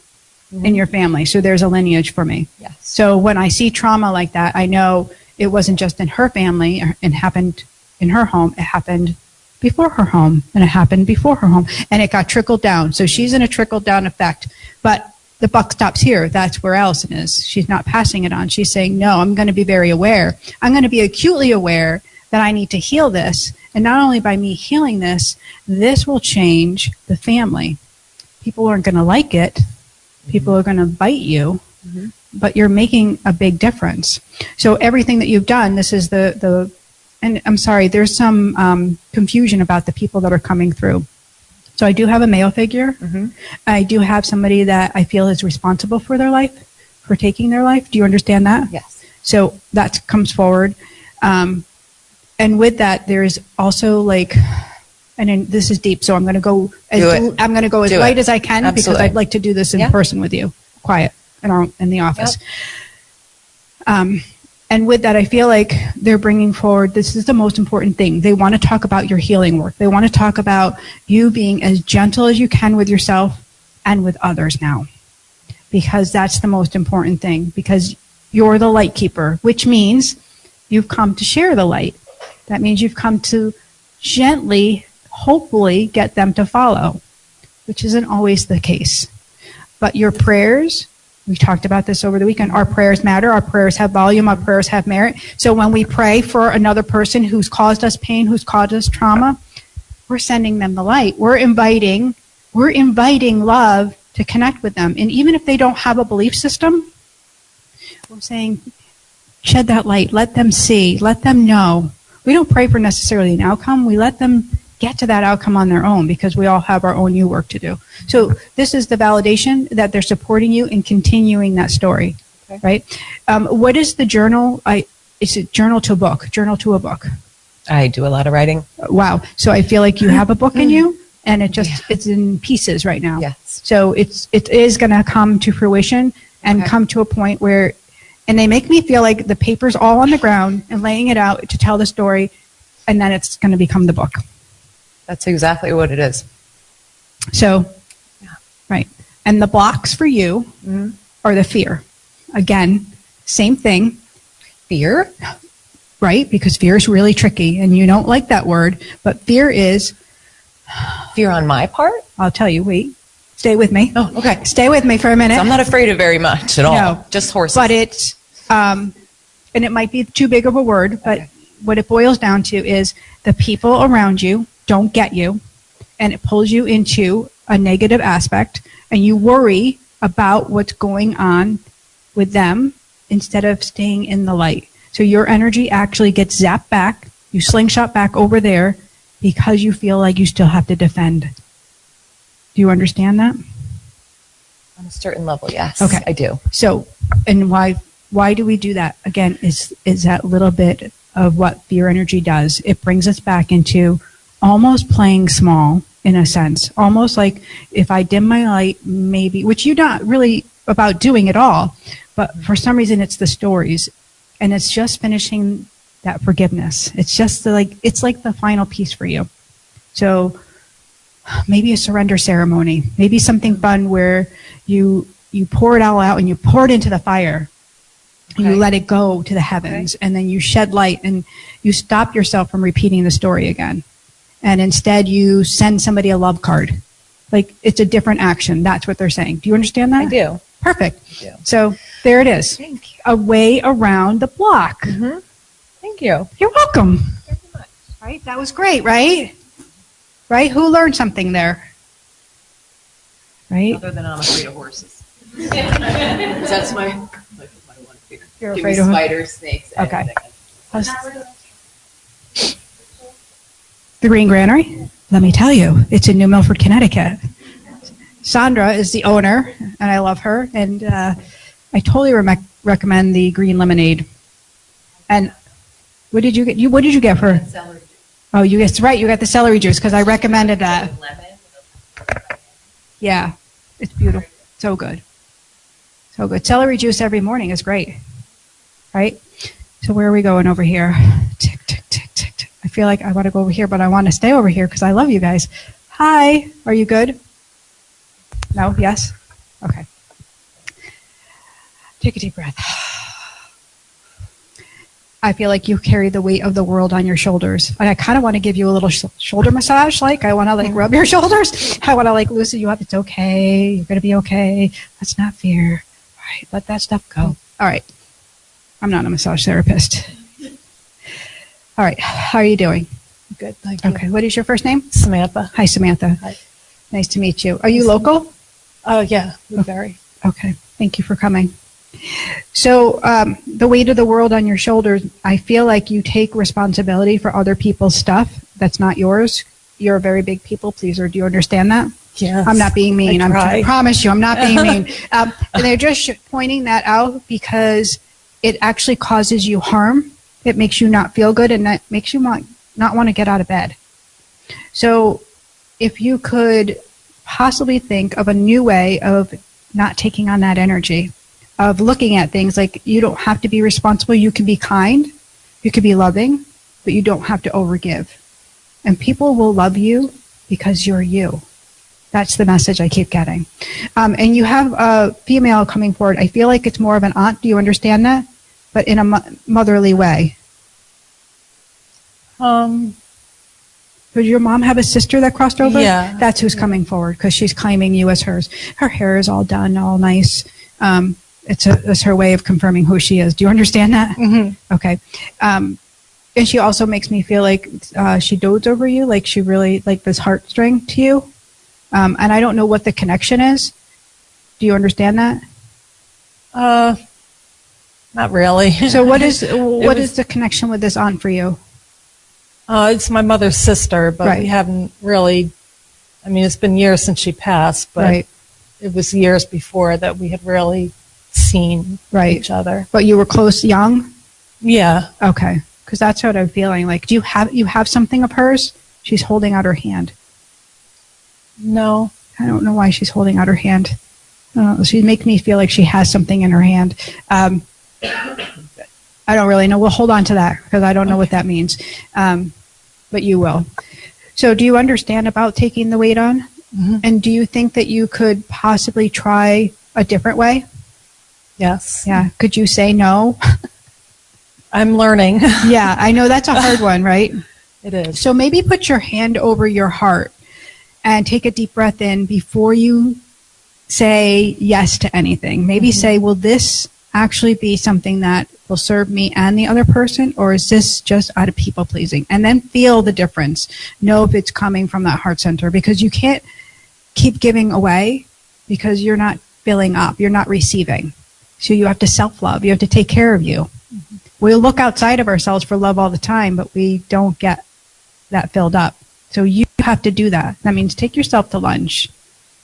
in your family. So there's a lineage for me. Yes. So when I see trauma like that, I know it wasn't just in her family and happened in her home. It happened before her home, and it happened before her home, and it got trickled down. So she's in a trickle down effect. But the buck stops here. That's where Allison is. She's not passing it on. She's saying, no, I'm going to be very aware. I'm going to be acutely aware that I need to heal this, And not only by me healing this will change the family. People aren't going to like it. People are going to bite you, but you're making a big difference. So everything that you've done, this is and I'm sorry, there's some confusion about the people that are coming through. So I do have a male figure. I do have somebody that I feel is responsible for their life, for taking their life. Do you understand that? Yes. So that comes forward. And with that, there's also like, and then this is deep, so I'm going to go as light as I can. Absolutely. Because I'd like to do this in person with you, quiet in the office. And with that, I feel like they're bringing forward, this is the most important thing. They want to talk about your healing work. They want to talk about you being as gentle as you can with yourself and with others now. Because that's the most important thing. Because you're the light keeper, which means you've come to share the light. That means you've come to gently, hopefully, get them to follow, which isn't always the case. But your prayers, we talked about this over the weekend, our prayers matter, our prayers have volume, our prayers have merit. So when we pray for another person who's caused us pain, who's caused us trauma, we're sending them the light. We're inviting love to connect with them. And even if they don't have a belief system, we're saying, shed that light, let them see, let them know. We don't pray for necessarily an outcome. We let them get to that outcome on their own because we all have our own new work to do. So this is the validation that they're supporting you in continuing that story, right? What is the journal? It's a journal to a book, journal to a book. I do a lot of writing. Wow. So I feel like you have a book in you and it's in pieces right now. Yes. So it is going to come to fruition and come to a point where, and they make me feel like the paper's all on the ground and laying it out to tell the story, and then it's going to become the book. That's exactly what it is. So, right. And the blocks for you are the fear. Again, same thing. Fear? Right? Because fear is really tricky, and you don't like that word, but fear is... Fear on my part? I'll tell you. Wait. Stay with me. Oh, okay. Stay with me for a minute. So I'm not afraid of very much at all. No. Just horses. But it's... and it might be too big of a word, but what it boils down to is the people around you don't get you, and it pulls you into a negative aspect, and you worry about what's going on with them instead of staying in the light. So your energy actually gets zapped back, you slingshot back over there because you feel like you still have to defend. Do you understand that? On a certain level, yes. Okay. I do. So, and why do we do that? Again, is that little bit of what fear energy does. It brings us back into almost playing small, in a sense. Almost like if I dim my light, maybe, which you're not really about doing at all, but for some reason it's the stories. And it's just finishing that forgiveness. It's just it's like the final piece for you. So maybe a surrender ceremony, maybe something fun where you pour it all out and you pour it into the fire. Okay. You let it go to the heavens, and then you shed light and you stop yourself from repeating the story again. And instead you send somebody a love card. Like it's a different action. That's what they're saying. Do you understand that? I do. Perfect. I do. So there it is. Thank you. A way around the block. Mm-hmm. Thank you. You're welcome. Thank you very much. Right? That was great, right? Right? Who learned something there? Right? Other than I'm afraid of horses. That's my one fear. You're Give afraid me of spiders, snakes, Okay. anything. The Green Granary? Let me tell you, it's in New Milford, Connecticut. Sandra is the owner, and I love her, and I totally recommend the green lemonade. And what did you get? What did you get for? Celery juice. Oh, that's right. You got the celery juice because I recommended that. Lemon. Yeah, it's beautiful. So good. So good. Celery juice every morning is great, right? So where are we going over here? Tick, tick, tick, tick, tick. I feel like I want to go over here, but I want to stay over here because I love you guys. Hi. Are you good? No? Yes? Okay. Take a deep breath. I feel like you carry the weight of the world on your shoulders. And I kind of want to give you a little shoulder massage. Like, I want to, rub your shoulders. I want to, loosen you up. It's okay. You're going to be okay. Let's not fear. All right. Let that stuff go. All right. I'm not a massage therapist. All right. How are you doing? Good, thank you. Okay. What is your first name? Samantha. Hi, Samantha. Hi. Nice to meet you. Are you local? Oh, yeah, very. Okay. Thank you for coming. So the weight of the world on your shoulders, I feel like you take responsibility for other people's stuff that's not yours. You're a very big people pleaser. Do you understand that? Yes. I'm not being mean. I promise you, I'm not being mean. And they're just pointing that out because it actually causes you harm. It makes you not feel good, and that makes you not want to get out of bed. So if you could possibly think of a new way of not taking on that energy, of looking at things like you don't have to be responsible. You can be kind, you can be loving, but you don't have to overgive. And people will love you because you're you. That's the message I keep getting. And you have a female coming forward. I feel like it's more of an aunt. Do you understand that? But in a motherly way. Does your mom have a sister that crossed over? Yeah. That's who's coming forward because she's claiming you as hers. Her hair is all done, all nice. It's her way of confirming who she is. Do you understand that? Mm-hmm. Okay. And she also makes me feel like she dotes over you, like she really, like this heartstring to you. And I don't know what the connection is. Do you understand that? Not really. So what is the connection with this aunt for you? It's my mother's sister, but Right. we haven't really, I mean, it's been years since she passed, but Right. it was years before that we had really seen Right. each other. But you were close young? Yeah. Okay. Because that's what I'm feeling. Like, do you have something of hers? She's holding out her hand. No. I don't know why she's holding out her hand. She makes me feel like she has something in her hand. I don't really know. We'll hold on to that because I don't know what that means. But you will. So do you understand about taking the weight on? Mm-hmm. And do you think that you could possibly try a different way? Yes. Yeah. Could you say no? I'm learning. Yeah, I know that's a hard one, right? It is. So maybe put your hand over your heart and take a deep breath in before you say yes to anything. Maybe say, will this actually be something that will serve me and the other person, or is this just out of people pleasing? And then feel the difference. Know if it's coming from that heart center, because you can't keep giving away because you're not filling up. You're not receiving. So you have to self-love. You have to take care of you. Mm-hmm. We look outside of ourselves for love all the time, but we don't get that filled up. So you have to do that. That means take yourself to lunch.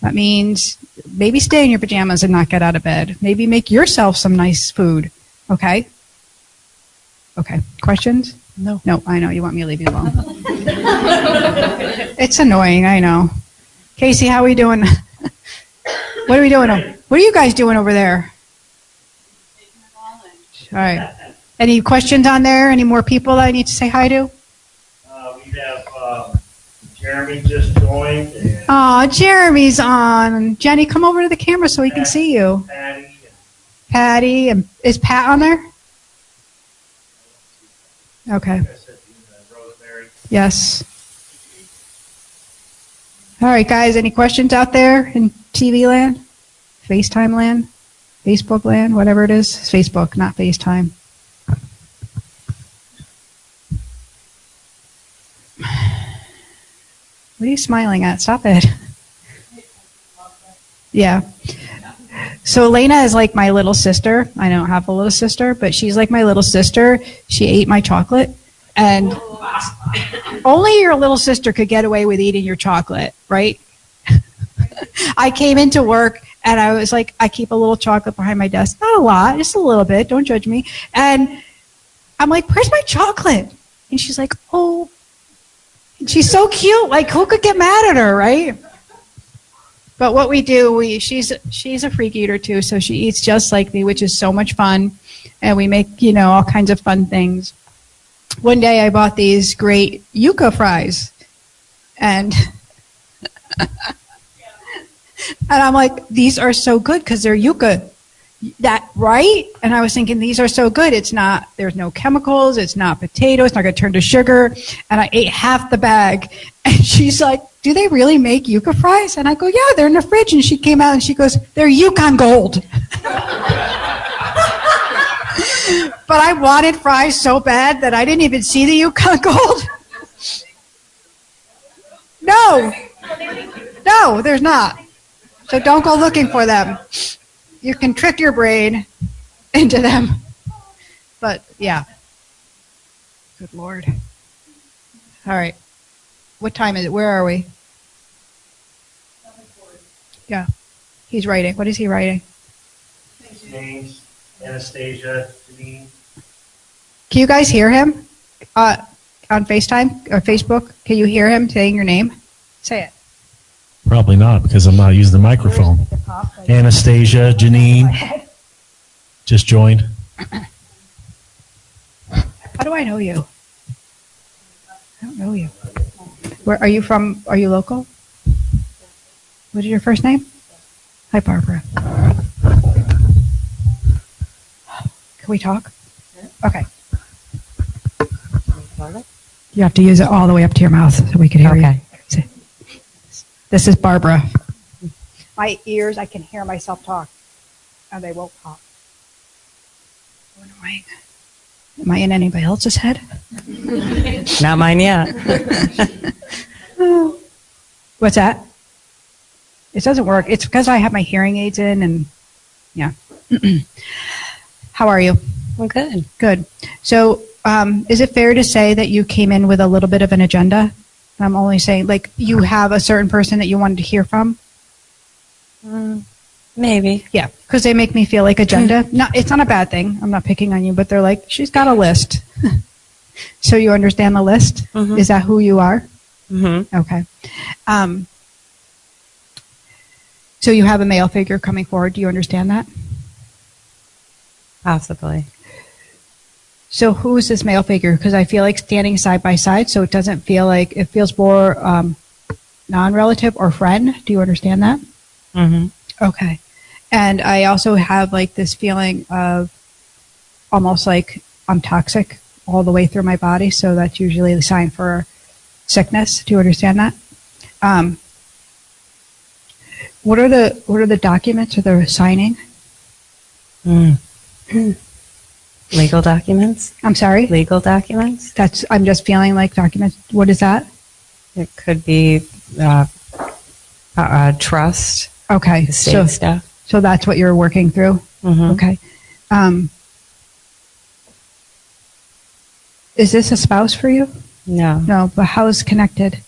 That means maybe stay in your pajamas and not get out of bed. Maybe make yourself some nice food. Okay? Okay. Questions? No. No, I know. You want me to leave you alone. It's annoying, I know. Casey, how are we doing? What are we doing? What are you guys doing over there? All right. Any questions on there? Any more people that I need to say hi to? We have Jeremy just joined, and Oh, Jeremy's on. Jenny, come over to the camera so he can see you. Patty. Patty, and is Pat on there? Okay. Rosemary. Yes. All right, guys. Any questions out there in TV land, FaceTime land, Facebook land, whatever it is? It's Facebook, not FaceTime. What are you smiling at? Stop it. Yeah. So Elena is like my little sister. I don't have a little sister, but she's like my little sister. She ate my chocolate. And only your little sister could get away with eating your chocolate, right? I came into work and I was like, I keep a little chocolate behind my desk. Not a lot, just a little bit. Don't judge me. And I'm like, where's my chocolate? And she's like, oh. She's so cute. Like, who could get mad at her, right? But what we do, she's a freak eater too, so she eats just like me, which is so much fun. And we make, all kinds of fun things. One day I bought these great yucca fries. And and I'm like, these are so good because they're yucca. That right? And I was thinking, these are so good. There's no chemicals. It's not potato. It's not going to turn to sugar. And I ate half the bag. And she's like, do they really make yucca fries? And I go, yeah, they're in the fridge. And she came out and she goes, they're Yukon Gold. But I wanted fries so bad that I didn't even see the Yukon Gold. No. No, there's not. So don't go looking for them. You can trick your brain into them. But yeah. Good Lord. All right. What time is it? Where are we? Yeah. He's writing. What is he writing? James, Anastasia, Jeanne. Can you guys hear him on FaceTime or Facebook? Can you hear him saying your name? Say it. Probably not because I'm not using the microphone. Anastasia, Jeanne, just joined. How do I know you? I don't know you. Where are you from? Are you local? What is your first name? Hi, Barbara. Can we talk? Okay. You have to use it all the way up to your mouth so we can hear you. This is Barbara. My ears, I can hear myself talk, and they won't pop. So annoying. Am I in anybody else's head? Not mine yet. What's that? It doesn't work. It's because I have my hearing aids in, and yeah. How are you? I'm good. Good. So, is it fair to say that you came in with a little bit of an agenda? I'm only saying, like, you have a certain person that you wanted to hear from? Maybe. Yeah, because they make me feel like agenda. No, it's not a bad thing. I'm not picking on you, but they're like, she's got a list. So you understand the list? Mm-hmm. Is that who you are? Mm-hmm. Okay. So you have a male figure coming forward. Do you understand that? Possibly. So who is this male figure? Because I feel like standing side by side, so it doesn't feel like, it feels more non-relative or friend. Do you understand that? Mm-hmm. Okay. And I also have like this feeling of almost like I'm toxic all the way through my body, so that's usually the sign for sickness. Do you understand that? What are the documents or the signing? Legal documents? I'm sorry? Legal documents? I'm just feeling like documents. What is that? It could be trust. Okay. Estate stuff. So that's what you're working through? Mm-hmm. Okay. Is this a spouse for you? No. No, but how is connected?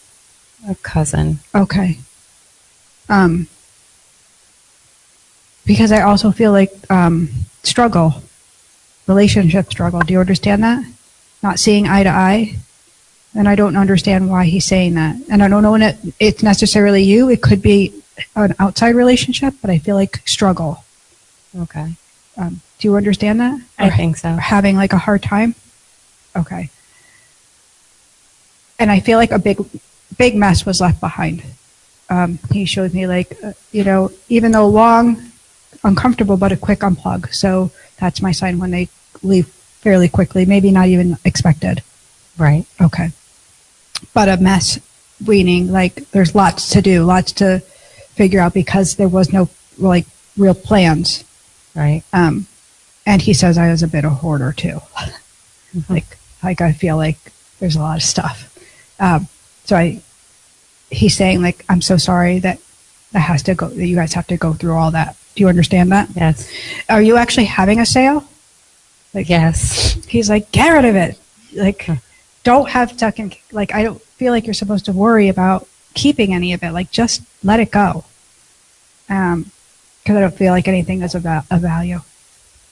A cousin. Okay. Because I also feel like struggle, relationship struggle. Do you understand that? Not seeing eye to eye. And I don't understand why he's saying that. And I don't know when it's necessarily you. It could be an outside relationship, but I feel like struggle. Okay. Do you understand that? I think so. Or having like a hard time? Okay. And I feel like a big mess was left behind. He showed me like, even though long, uncomfortable, but a quick unplug. So that's my sign when they leave fairly quickly, maybe not even expected. Right. Okay. But a mess, meaning like there's lots to do, lots to figure out because there was no like real plans. Right. And he says I was a bit of a hoarder too. Mm-hmm. Like I feel like there's a lot of stuff. He's saying like, I'm so sorry that you guys have to go through all that. Do you understand that? Yes. Are you actually having a sale? Like, yes. He's like, get rid of it. Like, don't have like, I don't feel like you're supposed to worry about keeping any of it. Like, just let it go. Because I don't feel like anything is of value.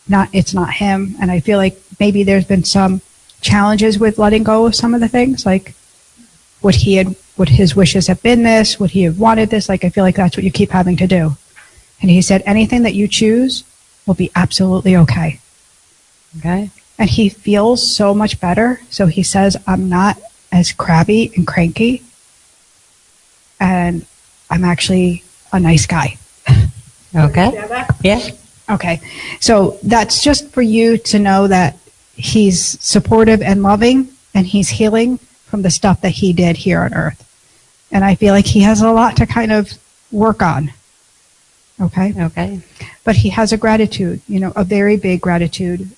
It's not him. And I feel like maybe there's been some challenges with letting go of some of the things. Like, would his wishes have been this? Would he have wanted this? Like, I feel like that's what you keep having to do. And he said, anything that you choose will be absolutely okay. Okay. And he feels so much better. So he says, I'm not as crabby and cranky. And I'm actually a nice guy. Okay. Yeah. Okay. So that's just for you to know that he's supportive and loving, and he's healing from the stuff that he did here on earth. And I feel like he has a lot to kind of work on. Okay? Okay. But he has a gratitude, a very big gratitude.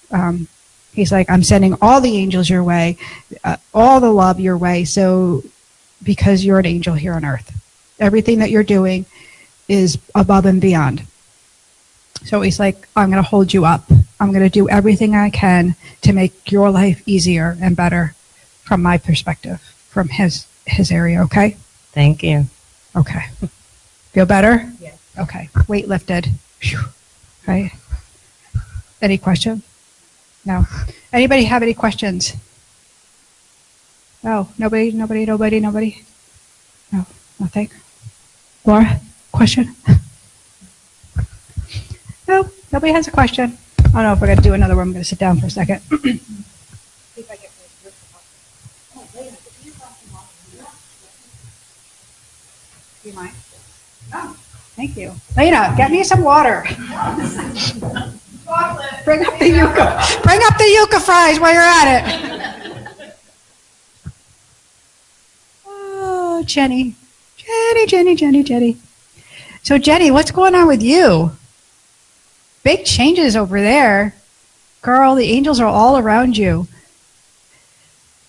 He's like, I'm sending all the angels your way, all the love your way. So because you're an angel here on earth. Everything that you're doing is above and beyond. So he's like, I'm going to hold you up. I'm going to do everything I can to make your life easier and better from my perspective, from his area, okay? Thank you. Okay. Feel better? Yeah. Okay. Weight lifted. Phew. Right? Any question? No. Anybody have any questions? No. Nobody? No. Nothing. Laura, question? No. Nobody has a question. I don't know if we're going to do another one. I'm going to sit down for a second. Do you mind? No. Thank you. Lena, get me some water. Bring up the yucca. Bring up the yucca fries while you're at it. Oh, Jenny. Jenny. So, Jenny, what's going on with you? Big changes over there. Girl, the angels are all around you.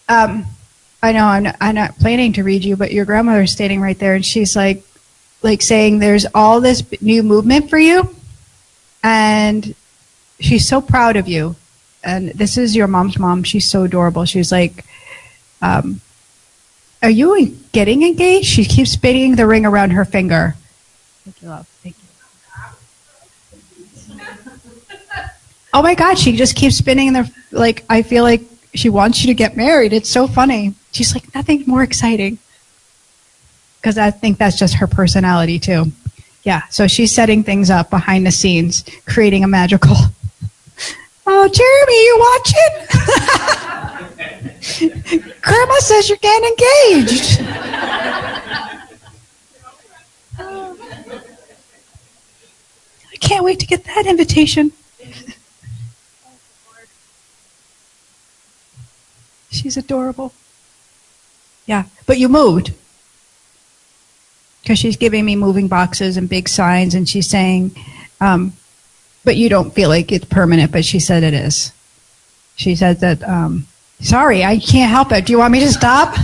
I know I'm not planning to read you, but your grandmother's standing right there, and she's like saying there's all this new movement for you, and she's so proud of you. And this is your mom's mom. She's so adorable. She's like, are you getting engaged? She keeps spinning the ring around her finger. Thank you, love. Thank you. Oh my God, she just keeps spinning I feel like she wants you to get married. It's so funny. She's like, nothing more exciting. Because I think that's just her personality too. Yeah, so she's setting things up behind the scenes, creating a magical. Oh, Jeremy, you watching? Grandma says you're getting engaged. I can't wait to get that invitation. She's adorable. Yeah, but you moved. Because she's giving me moving boxes and big signs, and she's saying, but you don't feel like it's permanent, but she said it is. She said that, sorry, I can't help it. Do you want me to stop?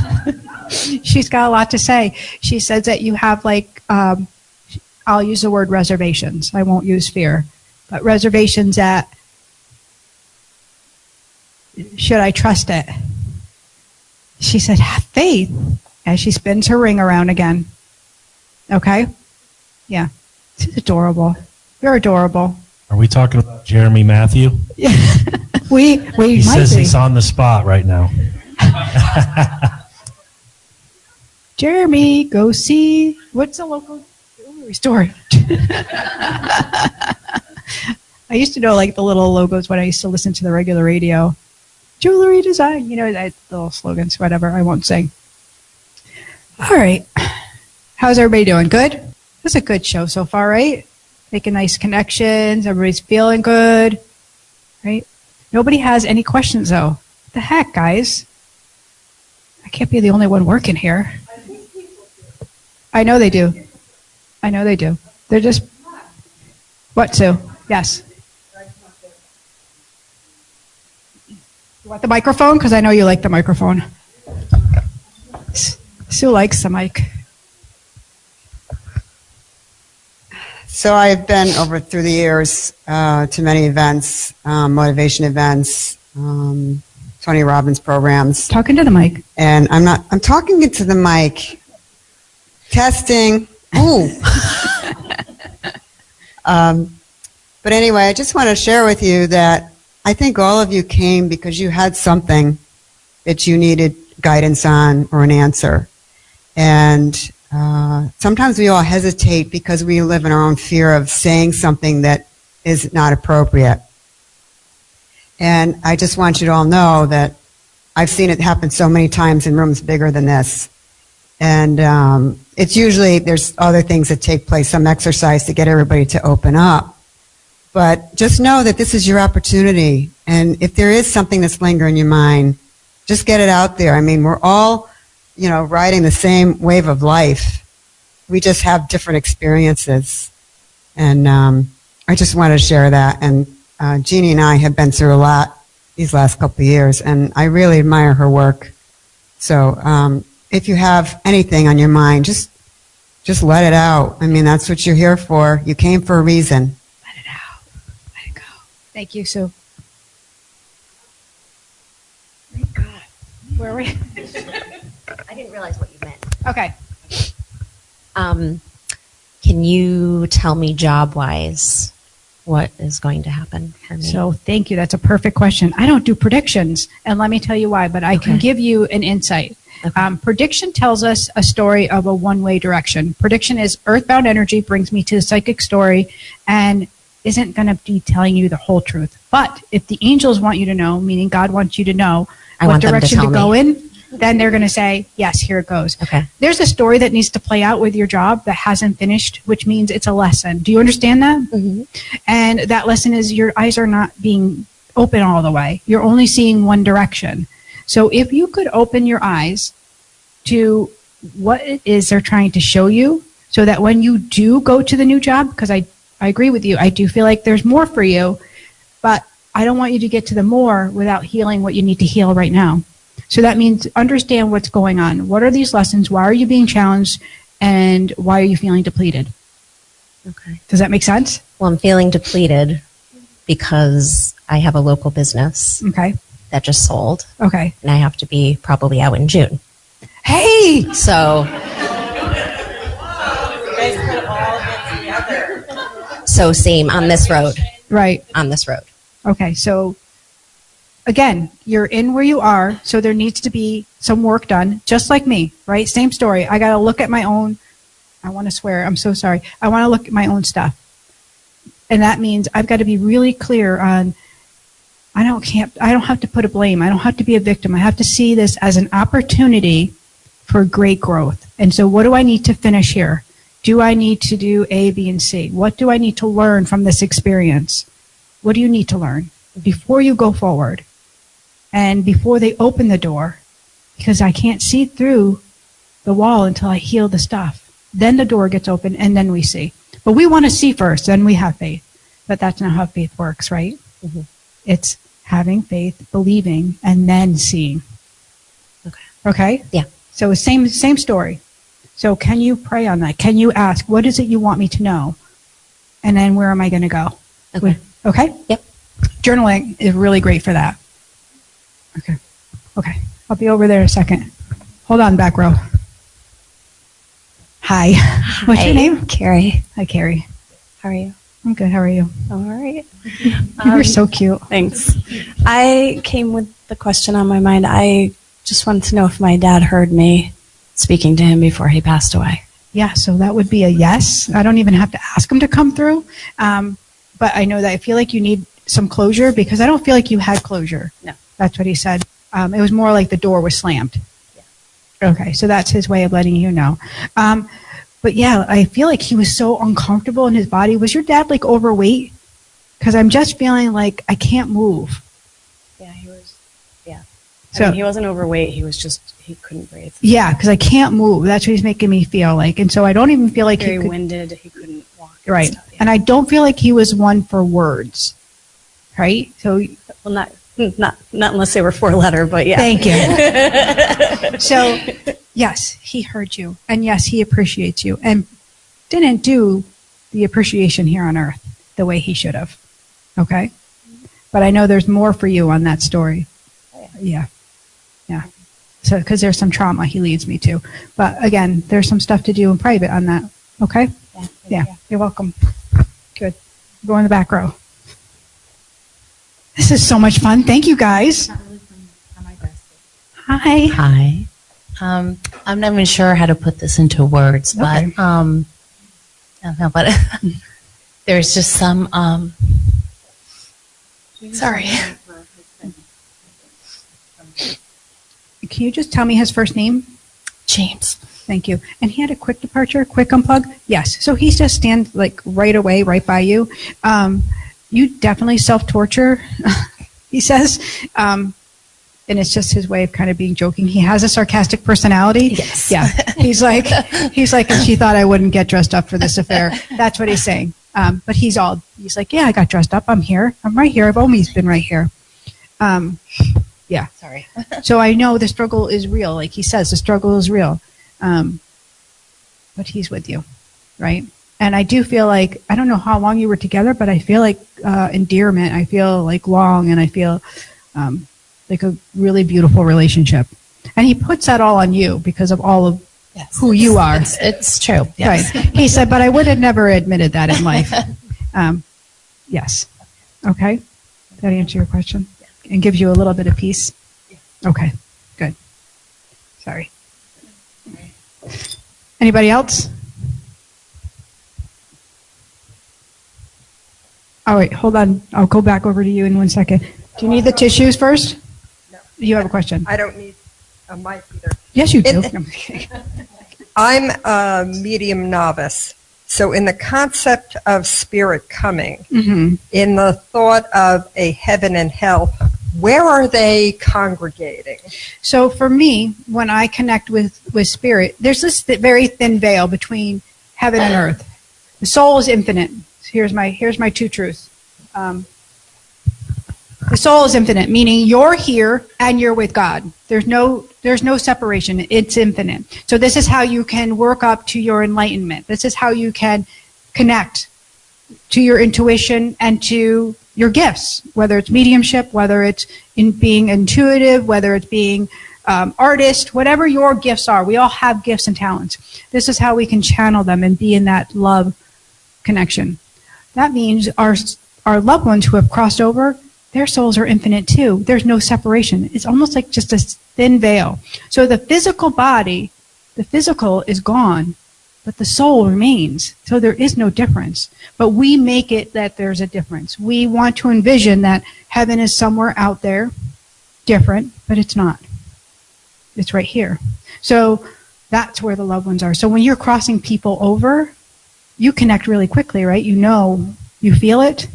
She's got a lot to say. She says that you have I'll use the word reservations. I won't use fear. But reservations that, should I trust it? She said, have faith, as she spins her ring around again. Okay? Yeah. She's adorable. You're adorable. Are we talking about Jeremy Matthew? Yeah. we He says he's on the spot right now. Jeremy, go see, what's the local jewelry store? I used to know the little logos when I used to listen to the regular radio. Jewelry design, the little slogans, whatever. I won't sing. All right. How's everybody doing? Good? This is a good show so far, right? Making nice connections. Everybody's feeling good, right? Nobody has any questions, though. What the heck, guys? I can't be the only one working here. I know they do. They're just... What, Sue? Yes. You want the microphone? Because I know you like the microphone. Sue likes the mic. So I've been through the years to many events, motivation events, Tony Robbins programs. Talking to the mic. And I'm talking into the mic. Testing. Ooh. But anyway, I just want to share with you that I think all of you came because you had something that you needed guidance on or an answer. And sometimes we all hesitate because we live in our own fear of saying something that is not appropriate. And I just want you to all know that I've seen it happen so many times in rooms bigger than this. And it's usually, there's other things that take place, some exercise to get everybody to open up. But just know that this is your opportunity. And if there is something that's lingering in your mind, just get it out there. I mean, we're all, riding the same wave of life. We just have different experiences. And I just want to share that. And Jeanne and I have been through a lot these last couple of years, and I really admire her work. So if you have anything on your mind, just let it out. I mean, that's what you're here for. You came for a reason. Let it out. Let it go. Thank you, Sue. Thank God. Where are we? I didn't realize what you meant. Okay. Can you tell me job-wise what is going to happen for me? So thank you. That's a perfect question. I don't do predictions, and let me tell you why, but I can give you an insight. Okay. Prediction tells us a story of a one-way direction. Prediction is earthbound energy brings me to the psychic story and isn't going to be telling you the whole truth. But if the angels want you to know, meaning God wants you to know what direction to go in, then they're going to say, yes, here it goes. Okay. There's a story that needs to play out with your job that hasn't finished, which means it's a lesson. Do you understand that? Mm-hmm. And that lesson is your eyes are not being open all the way. You're only seeing one direction. So if you could open your eyes to what it is they're trying to show you, so that when you do go to the new job, because I agree with you, I do feel like there's more for you, but I don't want you to get to the more without healing what you need to heal right now. So that means understand what's going on. What are these lessons? Why are you being challenged? And why are you feeling depleted? Okay. Does that make sense? Well, I'm feeling depleted because I have a local business that just sold. Okay. And I have to be probably out in June. Hey! So... So same on this road. Right. On this road. Okay, so again, you're in where you are, so there needs to be some work done, just like me, right? Same story. I got to look at my own, I want to swear, I'm so sorry. I want to look at my own stuff. And that means I've got to be really clear on, I don't have to put a blame. I don't have to be a victim. I have to see this as an opportunity for great growth. And so what do I need to finish here? Do I need to do A, B, and C? What do I need to learn from this experience? What do you need to learn before you go forward? And before they open the door, because I can't see through the wall until I heal the stuff. Then the door gets open and then we see. But we want to see first, then we have faith. But that's not how faith works, right? Mm-hmm. It's having faith, believing, and then seeing. Okay? Yeah. So same story. So can you pray on that? Can you ask, what is it you want me to know? And then where am I going to go? Okay. Okay? Yep. Journaling is really great for that. Okay. I'll be over there in a second. Hold on, back row. Hi. What's your name? Carrie. Hi, Carrie. How are you? I'm good. How are you? All right. You're so cute. Thanks. I came with the question on my mind. I just wanted to know if my dad heard me speaking to him before he passed away. Yeah, so that would be a yes. I don't even have to ask him to come through. But I know that I feel like you need some closure because I don't feel like you had closure. No. That's what he said. It was more like the door was slammed. Yeah. Okay, so that's his way of letting you know. But yeah, I feel like he was so uncomfortable in his body. Was your dad like overweight? Because I'm just feeling like I can't move. Yeah, he was. Yeah. So he wasn't overweight. He was just, he couldn't breathe. Yeah, because I can't move. That's what he's making me feel like. And so I don't even feel like Very he could. winded. He couldn't walk. Right. Stuff, yeah. And I don't feel like he was one for words. Right? So. Well, not unless they were 4-letter, but yeah. Thank you. So, yes, he heard you. And yes, he appreciates you. And didn't do the appreciation here on earth the way he should have. Okay? But I know there's more for you on that story. Oh, yeah. So, because there's some trauma he leads me to. But again, there's some stuff to do in private on that. Okay? Yeah. You're welcome. Good. Go in the back row. This is so much fun. Thank you, guys. Hi. Hi. I'm not even sure how to put this into words, but Okay. I don't know, but there's just some sorry. Can you just tell me his first name? James. Thank you. And he had a quick departure, quick unplug? Yes. So he's just stand like right away, right by you. You definitely self-torture, he says. And it's just his way of kind of being joking. He has a sarcastic personality. Yes. Yeah. He's like, and she thought I wouldn't get dressed up for this affair. That's what he's saying. But he's like, yeah, I got dressed up. I'm here. I'm right here. I've always been right here. Yeah. Sorry. So I know the struggle is real. Like he says, the struggle is real. But he's with you, right? And I do feel like, I don't know how long you were together, but I feel like endearment. I feel like long, and I feel like a really beautiful relationship. And he puts that all on you because of all of who you are. It's true. Yes. Right. He said, but I would have never admitted that in life. Yes. Okay. Did that answer your question? And gives you a little bit of peace? Okay. Good. Sorry. Anybody else? All right, hold on. I'll go back over to you in 1 second. Do you need the tissues first? No. You have a question? I don't need a mic either. Yes, you do. I'm a medium novice. So in the concept of spirit coming, in the thought of a heaven and hell, where are they congregating? So for me, when I connect with spirit, there's this very thin veil between heaven and earth. The soul is infinite. Here's my two truths. The soul is infinite, meaning you're here and you're with God. There's no separation. It's infinite. So this is how you can work up to your enlightenment. This is how you can connect to your intuition and to your gifts, whether it's mediumship, whether it's in being intuitive, whether it's being artist, whatever your gifts are. We all have gifts and talents. This is how we can channel them and be in that love connection. That means our loved ones who have crossed over, their souls are infinite too. There's no separation. It's almost like just a thin veil. So the physical body, the physical is gone, but the soul remains. So there is no difference. But we make it that there's a difference. We want to envision that heaven is somewhere out there, different, but it's not. It's right here. So that's where the loved ones are. So when you're crossing people over, you connect really quickly, right? You know, you feel it.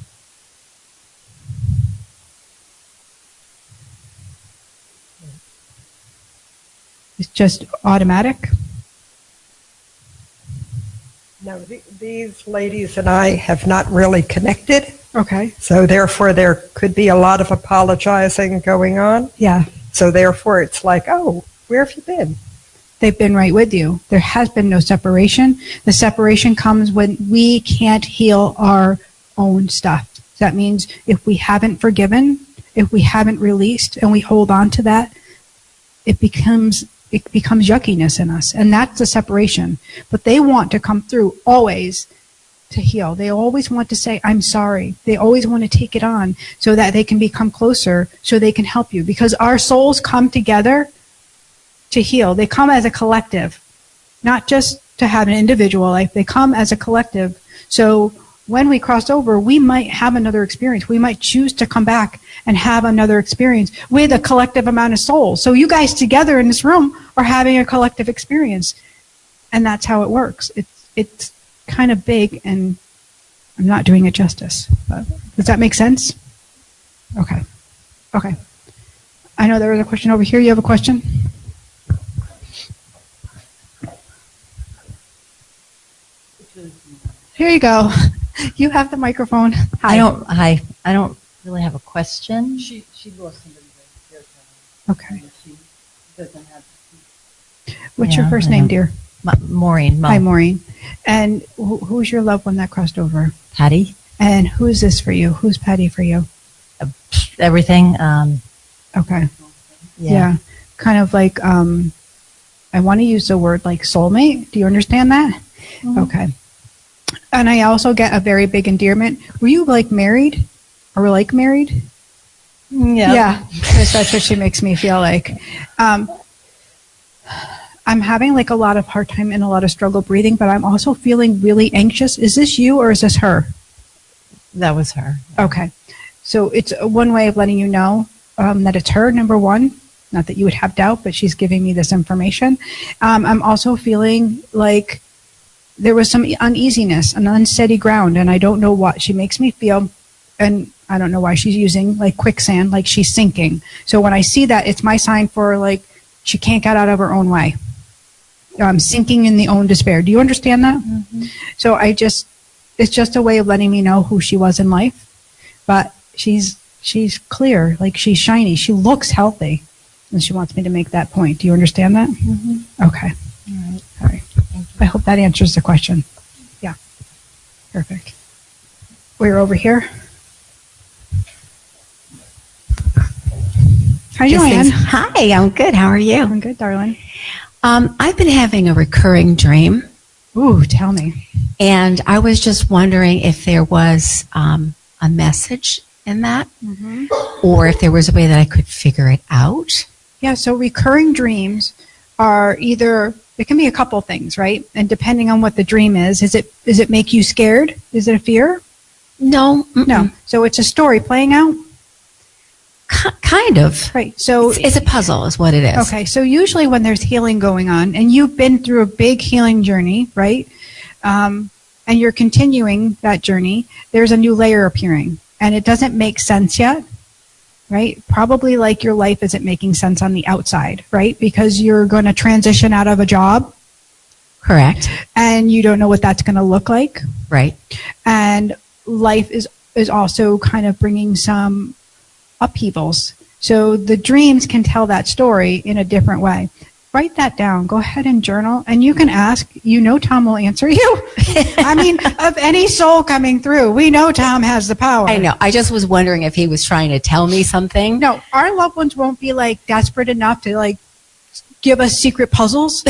It's just automatic. No, these ladies and I have not really connected. Okay. So therefore there could be a lot of apologizing going on. Yeah. So therefore it's like, oh, where have you been? They've been right with you. There has been no separation. The separation comes when we can't heal our own stuff. That means if we haven't forgiven, if we haven't released, and we hold on to that, it becomes yuckiness in us. And that's the separation. But they want to come through always to heal. They always want to say, I'm sorry. They always want to take it on so that they can become closer, so they can help you. Because our souls come together to heal. They come as a collective, not just to have an individual life. They come as a collective. So when we cross over, we might have another experience. We might choose to come back and have another experience with a collective amount of souls. So you guys together in this room are having a collective experience. And that's how it works. It's kind of big, and I'm not doing it justice. But does that make sense? Okay. Okay. I know there was a question over here. You have a question? Here you go. You have the microphone. Hi. I don't really have a question. She lost somebody there. Okay. She doesn't have. What's your first name, dear? Maureen. Hi, Maureen. And who's your loved one that crossed over? Patty. And who is this for you? Who's Patty for you? Everything. Okay. Yeah. Kind of like, I want to use the word like soulmate. Do you understand that? Mm-hmm. Okay. And I also get a very big endearment. Were you like married? Or like married? Yeah. Yeah. Because that's what she makes me feel like. I'm having like a lot of hard time and a lot of struggle breathing, but I'm also feeling really anxious. Is this you or is this her? That was her. Okay. So it's one way of letting you know that it's her, number one. Not that you would have doubt, but she's giving me this information. I'm also feeling like there was some uneasiness, an unsteady ground, and I don't know what. She makes me feel, and I don't know why she's using like quicksand, like she's sinking. So when I see that, it's my sign for like she can't get out of her own way. Sinking in the own despair. Do you understand that? Mm-hmm. So it's just a way of letting me know who she was in life. But she's she's clear, like she's shiny. She looks healthy. And she wants me to make that point. Do you understand that? Mm-hmm. Okay. All right. I hope that answers the question. Yeah. Perfect. We're over here. How are you, Ann? Hi, I'm good. How are you? I'm good, darling. I've been having a recurring dream. Ooh, tell me. And I was just wondering if there was a message in that, or if there was a way that I could figure it out. Yeah, so recurring dreams are either, it can be a couple things, right? And depending on what the dream is it make you scared? Is it a fear? No. No. So it's a story playing out? Kind of. Right. So it's a puzzle is what it is. Okay. So usually when there's healing going on, and you've been through a big healing journey, right? And you're continuing that journey, there's a new layer appearing. And it doesn't make sense yet, right? Probably like your life isn't making sense on the outside, right? Because you're going to transition out of a job. Correct. And you don't know what that's going to look like. Right. And life is also kind of bringing some upheavals. So the dreams can tell that story in a different way. Write that down. Go ahead and journal. And you can ask. You know Tom will answer you. I mean, of any soul coming through, we know Tom has the power. I know. I just was wondering if he was trying to tell me something. No, our loved ones won't be like desperate enough to like give us secret puzzles.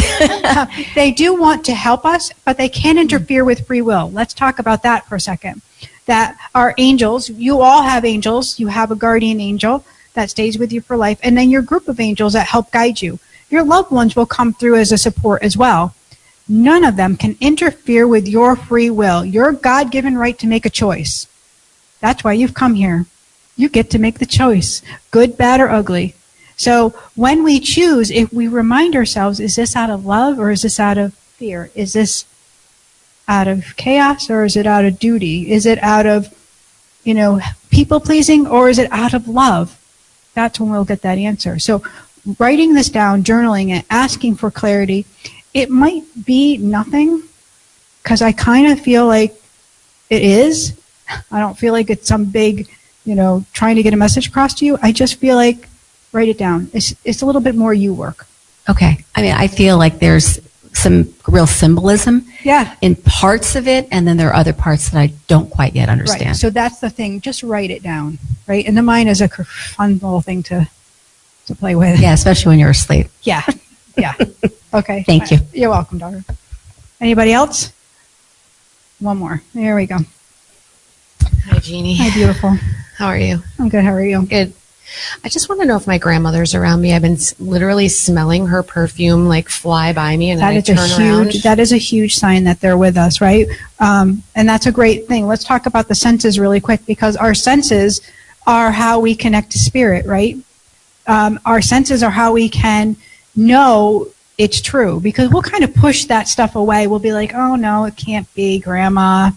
They do want to help us, but they can't interfere with free will. Let's talk about that for a second. That our angels, you all have angels. You have a guardian angel that stays with you for life. And then your group of angels that help guide you. Your loved ones will come through as a support as well. None of them can interfere with your free will, your God-given right to make a choice. That's why you've come here. You get to make the choice, good, bad, or ugly. So when we choose, if we remind ourselves, is this out of love or is this out of fear? Is this out of chaos or is it out of duty? Is it out of, people-pleasing or is it out of love? That's when we'll get that answer. So writing this down, journaling it, asking for clarity, it might be nothing because I kind of feel like it is. I don't feel like it's some big, trying to get a message across to you. I just feel like write it down. It's a little bit more you work. Okay. I mean, I feel like there's some real symbolism in parts of it, and then there are other parts that I don't quite yet understand. Right. So that's the thing. Just write it down, right? And the mind is a fun little thing to play with. Yeah, especially when you're asleep. Yeah. Okay. Thank you. You're welcome, daughter. Anybody else? One more. There we go. Hi, Jeannie. Hi, beautiful. How are you? I'm good. How are you? Good. I just want to know if my grandmother's around me. I've been literally smelling her perfume like fly by me, and then I turn around. That is a huge sign that they're with us, right? And that's a great thing. Let's talk about the senses really quick because our senses are how we connect to spirit, right? Our senses are how we can know it's true because we'll kind of push that stuff away. We'll be like, oh no, it can't be grandma.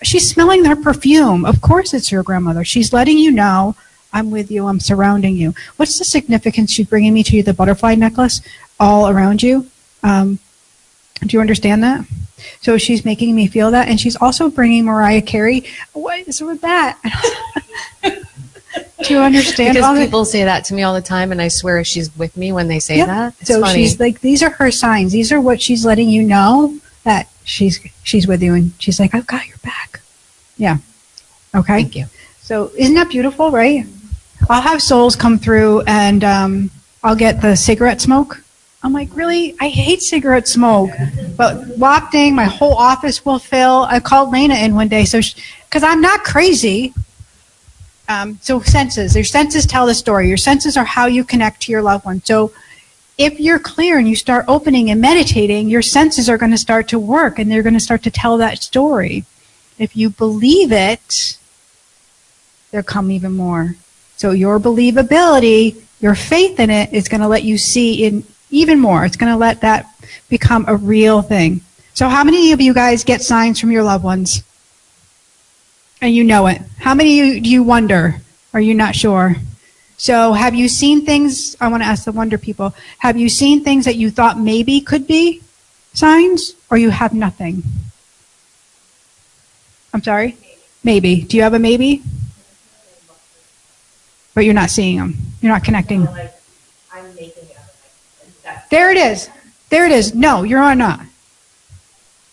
She's smelling her perfume. Of course it's your grandmother. She's letting you know, I'm with you, I'm surrounding you. What's the significance she's bringing me to you, the butterfly necklace all around you? Do you understand that? So she's making me feel that. And she's also bringing Mariah Carey. What is with that? Do you understand? Because people say that to me all the time, and I swear she's with me when they say that. It's so funny. She's like, these are her signs. These are what she's letting you know that she's with you, and she's like, I've got your back. Yeah. Okay. Thank you. So isn't that beautiful, right? I'll have souls come through, and I'll get the cigarette smoke. I'm like, really? I hate cigarette smoke. But wafting, my whole office will fill. I called Lena in one day, because I'm not crazy. So senses. Your senses tell the story. Your senses are how you connect to your loved one. So if you're clear and you start opening and meditating, your senses are going to start to work, and they're going to start to tell that story. If you believe it, there'll come even more. So your believability, your faith in it is going to let you see in even more. It's going to let that become a real thing. So how many of you guys get signs from your loved ones? And you know it. How many do you wonder? Are you not sure? So have you seen things? I want to ask the wonder people. Have you seen things that you thought maybe could be signs, or you have nothing? I'm sorry? Maybe. Do you have a maybe? but you're not seeing them. You're not connecting. I'm making it up. There it is. There it is. No, you're not.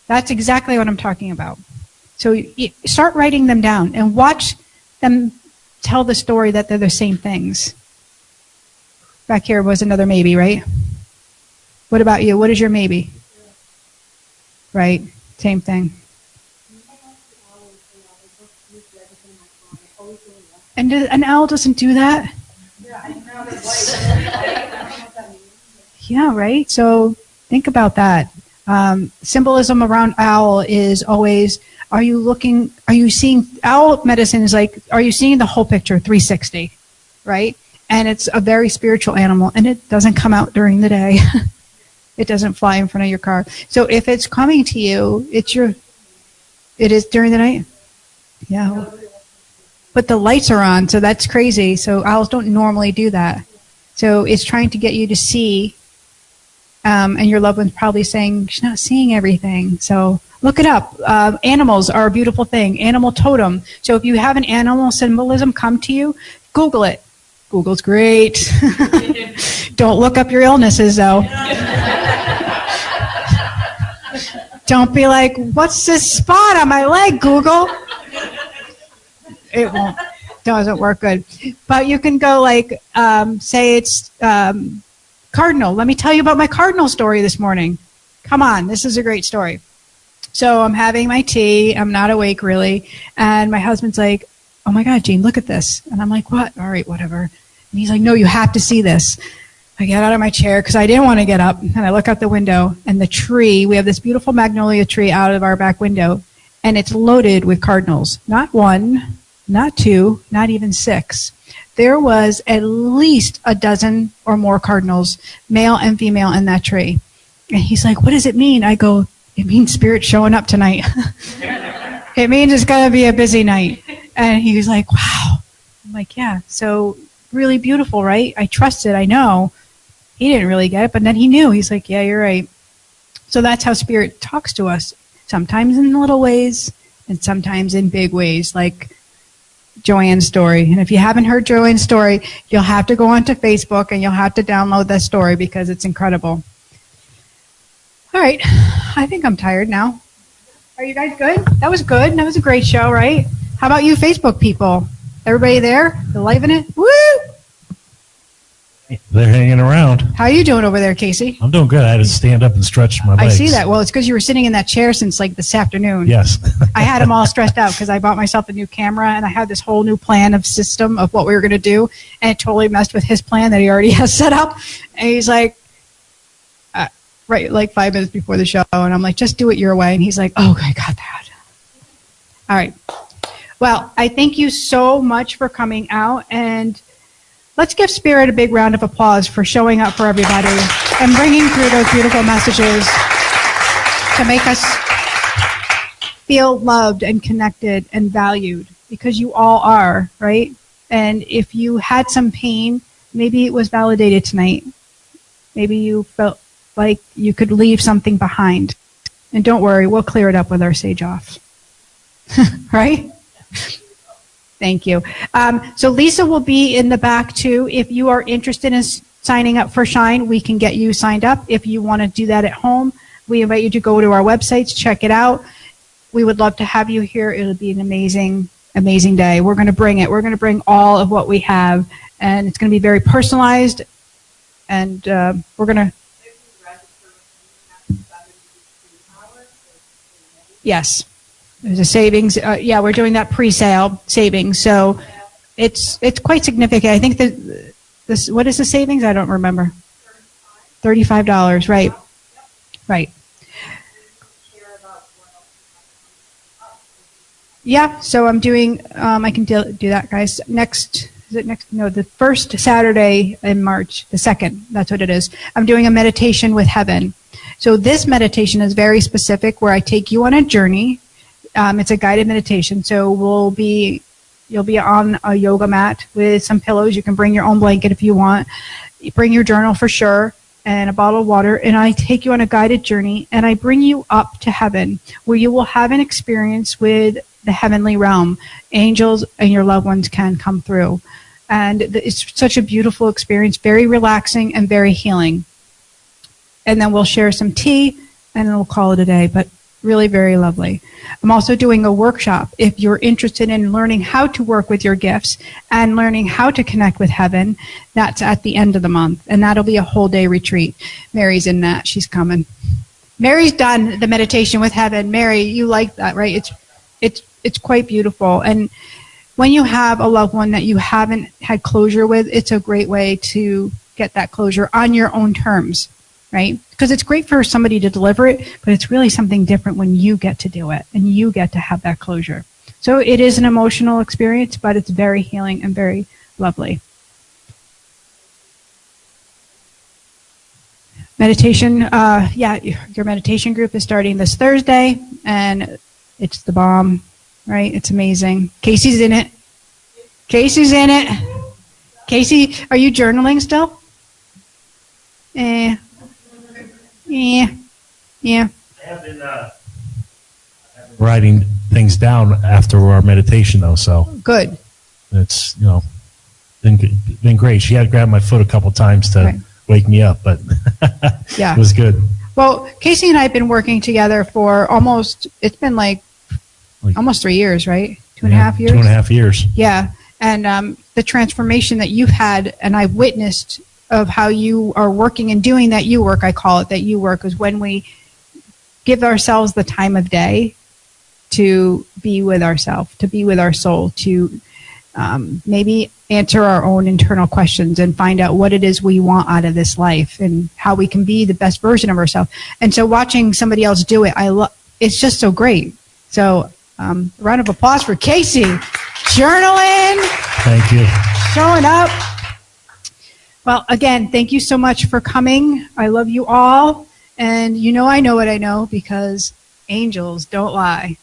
That's exactly what I'm talking about. So start writing them down and watch them tell the story that they're the same things. Back here was another maybe, right? What about you? What is your maybe? Right? Same thing. And an owl doesn't do that? Yeah, right? So think about that. Symbolism around owl is always, are you seeing, owl medicine is like, are you seeing the whole picture, 360, right? And it's a very spiritual animal, and it doesn't come out during the day. It doesn't fly in front of your car. So if it's coming to you, it is during the night? Yeah. But the lights are on, so that's crazy. So owls don't normally do that. So it's trying to get you to see, and your loved one's probably saying, she's not seeing everything. So look it up. Animals are a beautiful thing. Animal totem. So if you have an animal symbolism come to you, Google it. Google's great. Don't look up your illnesses, though. Don't be like, what's this spot on my leg, Google? It won't. Doesn't work good. But you can go like, say it's cardinal. Let me tell you about my cardinal story this morning. Come on, this is a great story. So I'm having my tea. I'm not awake really. And my husband's like, oh my God, Jeanne, look at this. And I'm like, what? All right, whatever. And he's like, no, you have to see this. I get out of my chair because I didn't want to get up. And I look out the window, and the tree, we have this beautiful magnolia tree out of our back window, and it's loaded with cardinals. Not one, not two, not even 6. There was at least a dozen or more cardinals, male and female, in that tree. And he's like, what does it mean? I go, it means Spirit showing up tonight. It means it's going to be a busy night. And he was like, wow. I'm like, yeah. So really beautiful, right? I trust it. I know. He didn't really get it, but then he knew. He's like, yeah, you're right. So that's how Spirit talks to us, sometimes in little ways and sometimes in big ways, like Joanne's story. And if you haven't heard Joanne's story, you'll have to go onto Facebook and you'll have to download that story because it's incredible. All right. I think I'm tired now. Are you guys good? That was good. That was a great show, right? How about you Facebook people? Everybody there? They're living it? Woo! They're hanging around. How are you doing over there, Casey? I'm doing good. I had to stand up and stretch my legs. I see that. Well, it's because you were sitting in that chair since like this afternoon. Yes. I had them all stressed out because I bought myself a new camera and I had this whole new plan of system of what we were going to do, and it totally messed with his plan that he already has set up. And he's like, right, like 5 minutes before the show, and I'm like, just do it your way. And he's like, oh, I got that. All right. Well, I thank you so much for coming out, and let's give Spirit a big round of applause for showing up for everybody and bringing through those beautiful messages to make us feel loved and connected and valued, because you all are, right? And if you had some pain, maybe it was validated tonight. Maybe you felt like you could leave something behind. And don't worry, we'll clear it up with our sage off. Right? Thank you. So Lisa will be in the back too. If you are interested in signing up for Shine, we can get you signed up. If you want to do that at home, we invite you to go to our websites, check it out. We would love to have you here. It'll be an amazing, amazing day. We're going to bring it. We're going to bring all of what we have, and it's going to be very personalized. And we're going to... Yes. There's a savings. Yeah, we're doing that pre-sale savings. So it's quite significant. I think that this, what is the savings? I don't remember. $35, right. Right. Yeah, so I'm doing, I can do that, guys. The first Saturday in March, the 2nd, that's what it is. I'm doing a meditation with heaven. So this meditation is very specific, where I take you on a journey. It's a guided meditation. So you'll be on a yoga mat with some pillows. You can bring your own blanket if you want. You bring your journal for sure, and a bottle of water. And I take you on a guided journey, and I bring you up to heaven, where you will have an experience with the heavenly realm. Angels and your loved ones can come through. And it's such a beautiful experience, very relaxing and very healing. And then we'll share some tea, and then we'll call it a day, but really very lovely. I'm also doing a workshop. If you're interested in learning how to work with your gifts and learning how to connect with heaven, that's at the end of the month, and that'll be a whole day retreat. Mary's in that. She's coming. Mary's done the meditation with heaven. Mary, you like that, right? It's quite beautiful. And when you have a loved one that you haven't had closure with, it's a great way to get that closure on your own terms, right? Because it's great for somebody to deliver it, but it's really something different when you get to do it and you get to have that closure. So it is an emotional experience, but it's very healing and very lovely. Meditation, your meditation group is starting this Thursday, and it's the bomb, right? It's amazing. Casey's in it. Casey, are you journaling still? Yeah. I have been writing things down after our meditation, though, so. Good. It's, been great. She had grabbed my foot a couple times to wake me up, but yeah. It was good. Well, Casey and I have been working together for almost 3 years, right? 2.5 years? 2.5 years. Yeah. And the transformation that you've had, and I've witnessed of how you are working and doing that you work, I call it that you work, is when we give ourselves the time of day to be with ourselves, to be with our soul, to maybe answer our own internal questions and find out what it is we want out of this life and how we can be the best version of ourselves. And so watching somebody else do it, it's just so great. So a round of applause for Casey. Journaling. Thank you. Showing up. Well, again, thank you so much for coming. I love you all. And I know what I know because angels don't lie.